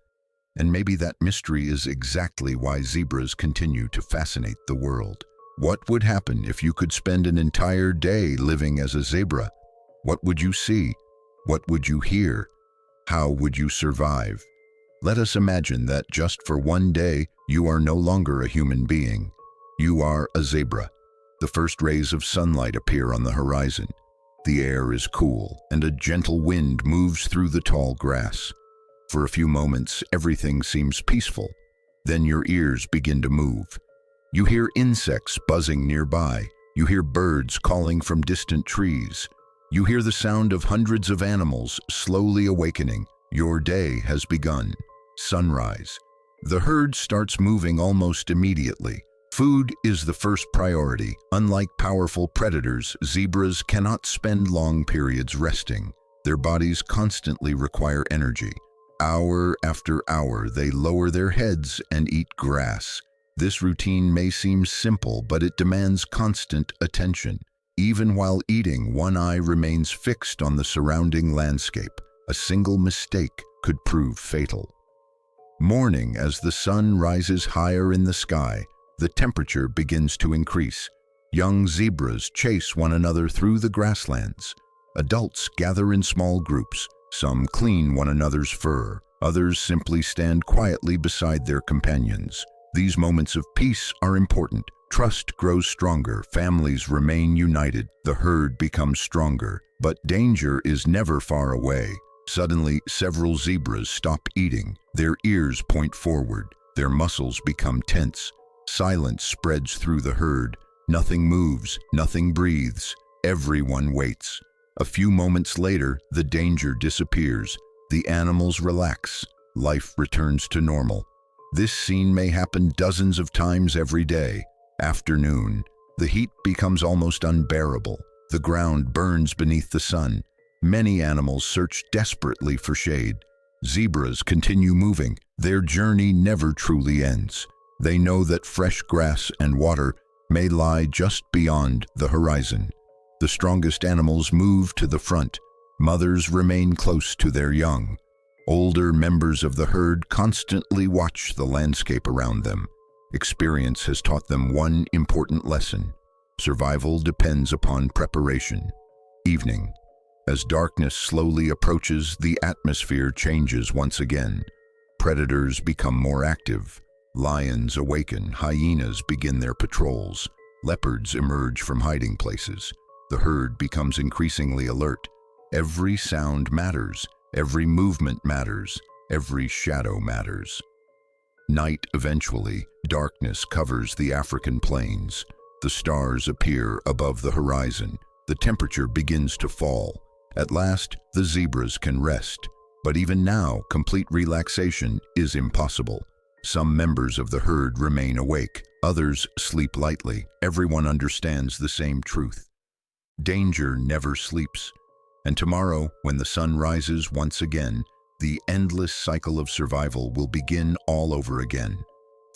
And maybe that mystery is exactly why zebras continue to fascinate the world. What would happen if you could spend an entire day living as a zebra? What would you see? What would you hear? How would you survive? Let us imagine that just for one day, you are no longer a human being. You are a zebra. The first rays of sunlight appear on the horizon. The air is cool, and a gentle wind moves through the tall grass. For a few moments, everything seems peaceful. Then your ears begin to move. You hear insects buzzing nearby. You hear birds calling from distant trees. You hear the sound of hundreds of animals slowly awakening. Your day has begun. Sunrise. The herd starts moving almost immediately. Food is the first priority. Unlike powerful predators, zebras cannot spend long periods resting. Their bodies constantly require energy. Hour after hour, they lower their heads and eat grass. This routine may seem simple, but it demands constant attention. Even while eating, one eye remains fixed on the surrounding landscape. A single mistake could prove fatal. Morning, as the sun rises higher in the sky, the temperature begins to increase. Young zebras chase one another through the grasslands. Adults gather in small groups. Some clean one another's fur. Others simply stand quietly beside their companions. These moments of peace are important. Trust grows stronger. Families remain united. The herd becomes stronger. But danger is never far away. Suddenly, several zebras stop eating. Their ears point forward. Their muscles become tense. Silence spreads through the herd. Nothing moves, nothing breathes. Everyone waits. A few moments later, the danger disappears. The animals relax. Life returns to normal. This scene may happen dozens of times every day. Afternoon. The heat becomes almost unbearable. The ground burns beneath the sun. Many animals search desperately for shade. Zebras continue moving. Their journey never truly ends. They know that fresh grass and water may lie just beyond the horizon. The strongest animals move to the front. Mothers remain close to their young. Older members of the herd constantly watch the landscape around them. Experience has taught them one important lesson: survival depends upon preparation. Evening. As darkness slowly approaches, the atmosphere changes once again. Predators become more active. Lions awaken, hyenas begin their patrols. Leopards emerge from hiding places. The herd becomes increasingly alert. Every sound matters, every movement matters, every shadow matters. Night eventually, darkness covers the African plains. The stars appear above the horizon. The temperature begins to fall. At last, the zebras can rest. But even now, complete relaxation is impossible. Some members of the herd remain awake, others sleep lightly. Everyone understands the same truth: danger never sleeps. And tomorrow, when the sun rises once again, the endless cycle of survival will begin all over again.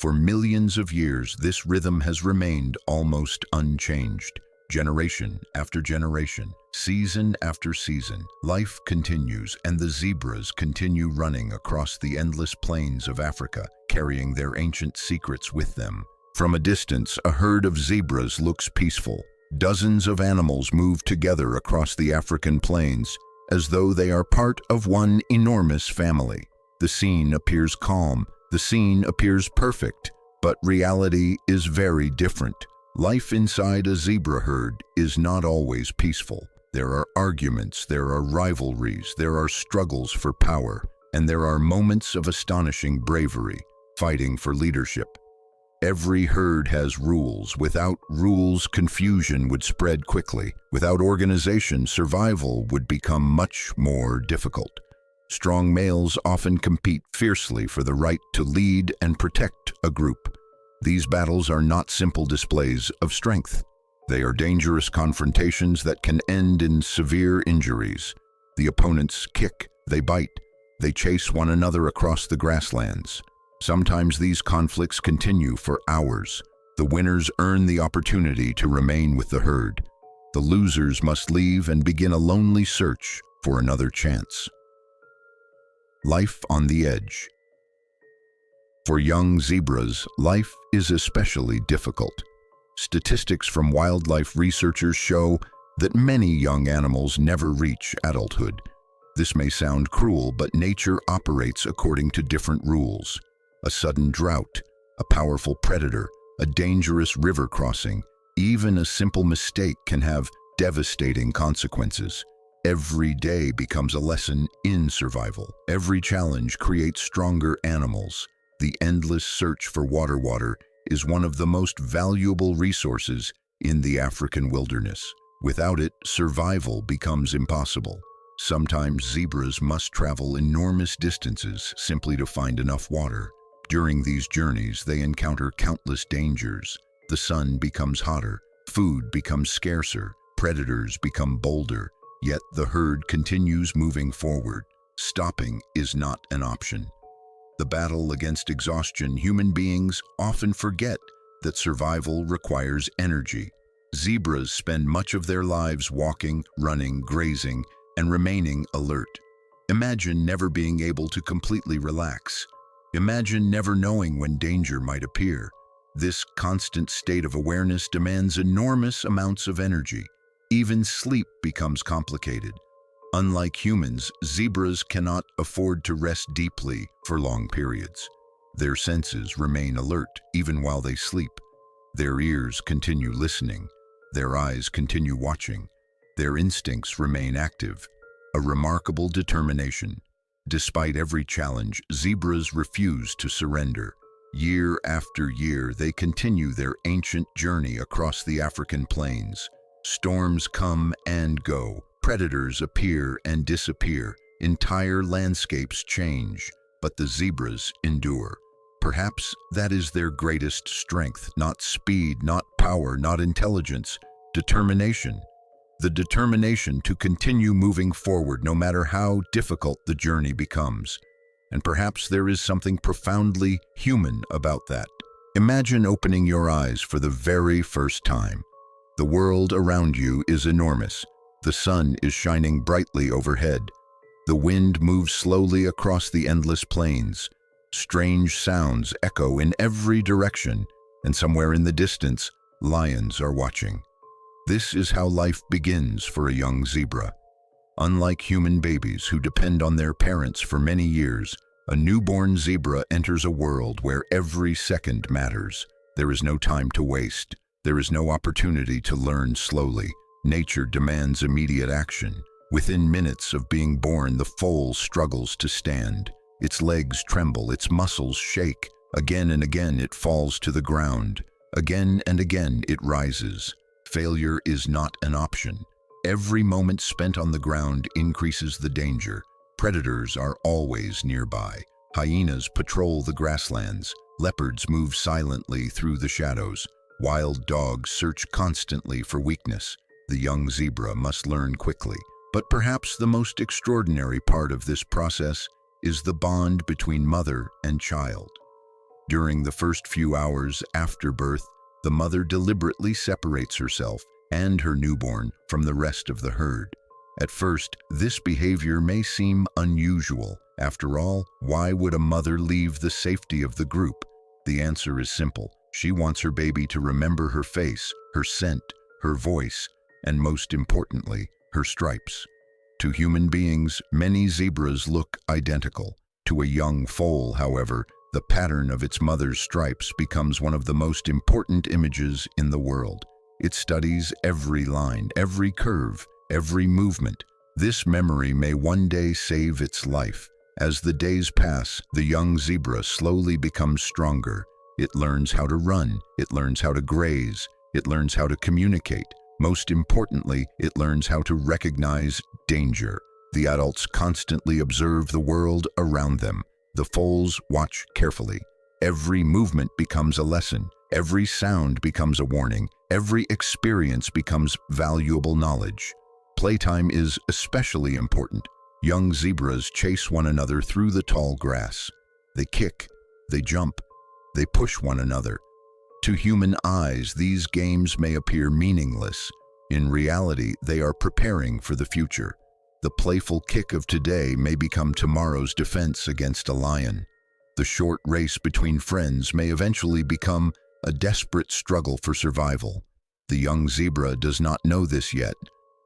For millions of years, this rhythm has remained almost unchanged. Generation after generation, season after season, life continues, and the zebras continue running across the endless plains of Africa, carrying their ancient secrets with them. From a distance, a herd of zebras looks peaceful. Dozens of animals move together across the African plains, as though they are part of one enormous family. The scene appears calm, the scene appears perfect, but reality is very different. Life inside a zebra herd is not always peaceful. There are arguments, there are rivalries, there are struggles for power, and there are moments of astonishing bravery, fighting for leadership. Every herd has rules. Without rules, confusion would spread quickly. Without organization, survival would become much more difficult. Strong males often compete fiercely for the right to lead and protect a group. These battles are not simple displays of strength. They are dangerous confrontations that can end in severe injuries. The opponents kick, they bite, they chase one another across the grasslands. Sometimes these conflicts continue for hours. The winners earn the opportunity to remain with the herd. The losers must leave and begin a lonely search for another chance. Life on the edge. For young zebras, life is especially difficult. Statistics from wildlife researchers show that many young animals never reach adulthood. This may sound cruel, but nature operates according to different rules. A sudden drought, a powerful predator, a dangerous river crossing, even a simple mistake can have devastating consequences. Every day becomes a lesson in survival. Every challenge creates stronger animals. The endless search for water is one of the most valuable resources in the African wilderness. Without it, survival becomes impossible. Sometimes zebras must travel enormous distances simply to find enough water. During these journeys, they encounter countless dangers. The sun becomes hotter, food becomes scarcer, predators become bolder, yet the herd continues moving forward. Stopping is not an option. The battle against exhaustion, human beings often forget that survival requires energy. Zebras spend much of their lives walking, running, grazing, and remaining alert. Imagine never being able to completely relax. Imagine never knowing when danger might appear. This constant state of awareness demands enormous amounts of energy. Even sleep becomes complicated. Unlike humans, zebras cannot afford to rest deeply for long periods. Their senses remain alert even while they sleep. Their ears continue listening. Their eyes continue watching. Their instincts remain active. A remarkable determination. Despite every challenge, zebras refuse to surrender. Year after year, they continue their ancient journey across the African plains. Storms come and go. Predators appear and disappear. Entire landscapes change, but the zebras endure. Perhaps that is their greatest strength, not speed, not power, not intelligence, determination. The determination to continue moving forward no matter how difficult the journey becomes. And perhaps there is something profoundly human about that. Imagine opening your eyes for the very first time. The world around you is enormous. The sun is shining brightly overhead. The wind moves slowly across the endless plains. Strange sounds echo in every direction, and somewhere in the distance, lions are watching. This is how life begins for a young zebra. Unlike human babies who depend on their parents for many years, a newborn zebra enters a world where every second matters. There is no time to waste. There is no opportunity to learn slowly. Nature demands immediate action. Within minutes of being born, the foal struggles to stand. Its legs tremble, its muscles shake. Again and again it falls to the ground. Again and again it rises. Failure is not an option. Every moment spent on the ground increases the danger. Predators are always nearby. Hyenas patrol the grasslands. Leopards move silently through the shadows. Wild dogs search constantly for weakness. The young zebra must learn quickly. But perhaps the most extraordinary part of this process is the bond between mother and child. During the first few hours after birth, the mother deliberately separates herself and her newborn from the rest of the herd. At first, this behavior may seem unusual. After all, why would a mother leave the safety of the group? The answer is simple. She wants her baby to remember her face, her scent, her voice, and most importantly, her stripes. To human beings, many zebras look identical. To a young foal, however, the pattern of its mother's stripes becomes one of the most important images in the world. It studies every line, every curve, every movement. This memory may one day save its life. As the days pass, the young zebra slowly becomes stronger. It learns how to run, it learns how to graze, it learns how to communicate. Most importantly, it learns how to recognize danger. The adults constantly observe the world around them. The foals watch carefully. Every movement becomes a lesson. Every sound becomes a warning. Every experience becomes valuable knowledge. Playtime is especially important. Young zebras chase one another through the tall grass. They kick, they jump, they push one another. To human eyes, these games may appear meaningless. In reality, they are preparing for the future. The playful kick of today may become tomorrow's defense against a lion. The short race between friends may eventually become a desperate struggle for survival. The young zebra does not know this yet.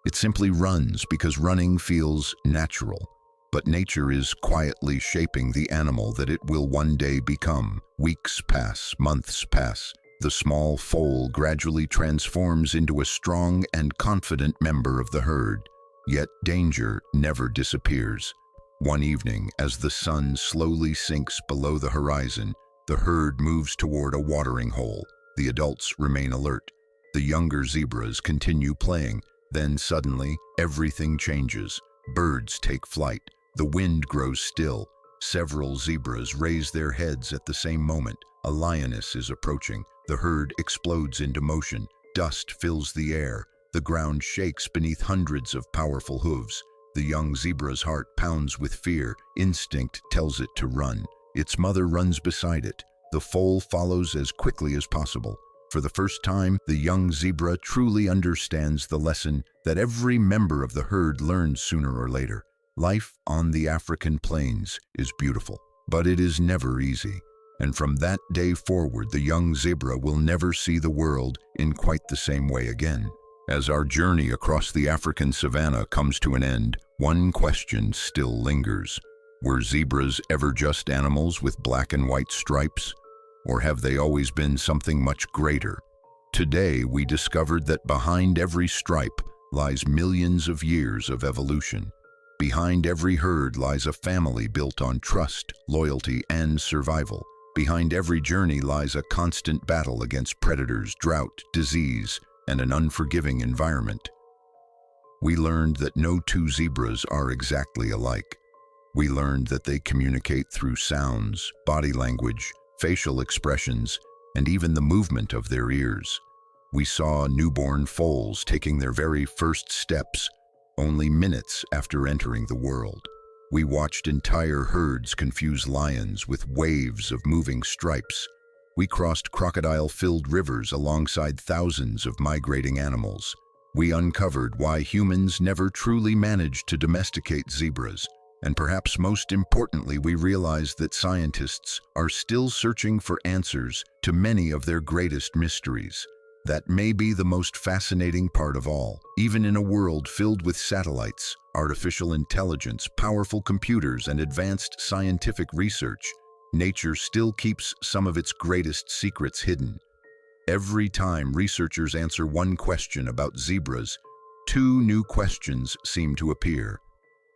It simply runs because running feels natural. But nature is quietly shaping the animal that it will one day become. Weeks pass, months pass. The small foal gradually transforms into a strong and confident member of the herd. Yet danger never disappears. One evening, as the sun slowly sinks below the horizon, the herd moves toward a watering hole. The adults remain alert. The younger zebras continue playing. Then suddenly, everything changes. Birds take flight. The wind grows still. Several zebras raise their heads at the same moment. A lioness is approaching. The herd explodes into motion. Dust fills the air. The ground shakes beneath hundreds of powerful hooves. The young zebra's heart pounds with fear. Instinct tells it to run. Its mother runs beside it. The foal follows as quickly as possible. For the first time, the young zebra truly understands the lesson that every member of the herd learns sooner or later. Life on the African plains is beautiful, but it is never easy. And from that day forward, the young zebra will never see the world in quite the same way again. As our journey across the African savanna comes to an end, one question still lingers. Were zebras ever just animals with black and white stripes? Or have they always been something much greater? Today, we discovered that behind every stripe lies millions of years of evolution. Behind every herd lies a family built on trust, loyalty, and survival. Behind every journey lies a constant battle against predators, drought, disease, and an unforgiving environment. We learned that no two zebras are exactly alike. We learned that they communicate through sounds, body language, facial expressions, and even the movement of their ears. We saw newborn foals taking their very first steps, only minutes after entering the world. We watched entire herds confuse lions with waves of moving stripes. We crossed crocodile-filled rivers alongside thousands of migrating animals. We uncovered why humans never truly managed to domesticate zebras. And perhaps most importantly, we realize that scientists are still searching for answers to many of their greatest mysteries. That may be the most fascinating part of all. Even in a world filled with satellites, artificial intelligence, powerful computers, and advanced scientific research, nature still keeps some of its greatest secrets hidden. Every time researchers answer one question about zebras, two new questions seem to appear.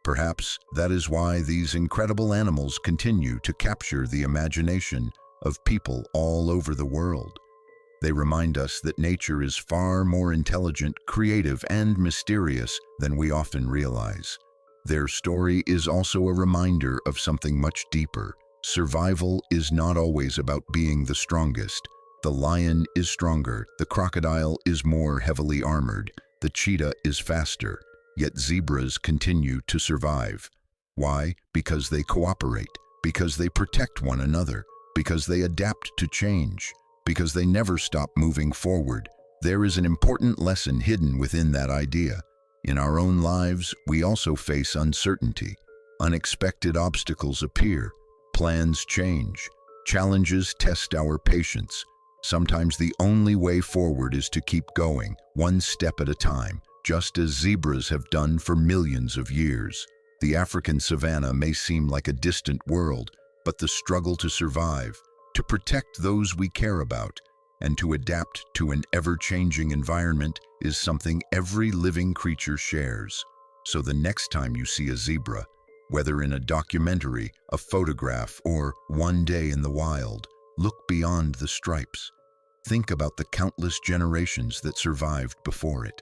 Perhaps that is why these incredible animals continue to capture the imagination of people all over the world. They remind us that nature is far more intelligent, creative, and mysterious than we often realize. Their story is also a reminder of something much deeper. Survival is not always about being the strongest. The lion is stronger, the crocodile is more heavily armored, the cheetah is faster. Yet zebras continue to survive. Why? Because they cooperate, because they protect one another, because they adapt to change, because they never stop moving forward. There is an important lesson hidden within that idea. In our own lives, we also face uncertainty. Unexpected obstacles appear, plans change, challenges test our patience. Sometimes the only way forward is to keep going, one step at a time, just as zebras have done for millions of years. The African savanna may seem like a distant world, but the struggle to survive, to protect those we care about, and to adapt to an ever-changing environment is something every living creature shares. So the next time you see a zebra, whether in a documentary, a photograph, or one day in the wild, look beyond the stripes. Think about the countless generations that survived before it.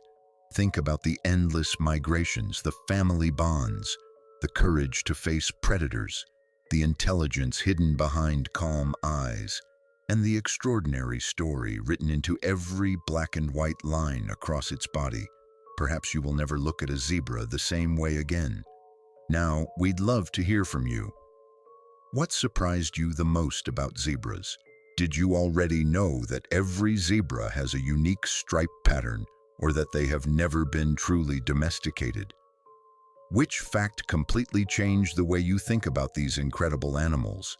Think about the endless migrations, the family bonds, the courage to face predators, the intelligence hidden behind calm eyes, and the extraordinary story written into every black and white line across its body. Perhaps you will never look at a zebra the same way again. Now, we'd love to hear from you. What surprised you the most about zebras? Did you already know that every zebra has a unique stripe pattern, or that they have never been truly domesticated? Which fact completely changed the way you think about these incredible animals?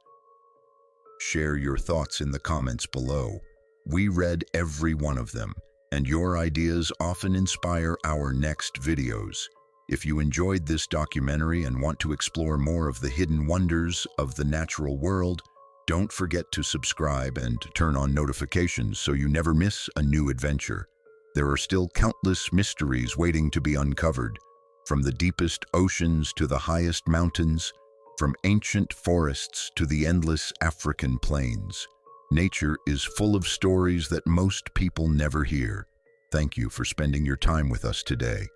Share your thoughts in the comments below. We read every one of them, and your ideas often inspire our next videos. If you enjoyed this documentary and want to explore more of the hidden wonders of the natural world, don't forget to subscribe and turn on notifications so you never miss a new adventure. There are still countless mysteries waiting to be uncovered, from the deepest oceans to the highest mountains, from ancient forests to the endless African plains. Nature is full of stories that most people never hear. Thank you for spending your time with us today.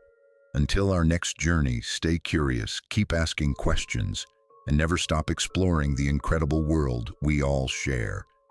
Until our next journey, stay curious, keep asking questions, and never stop exploring the incredible world we all share.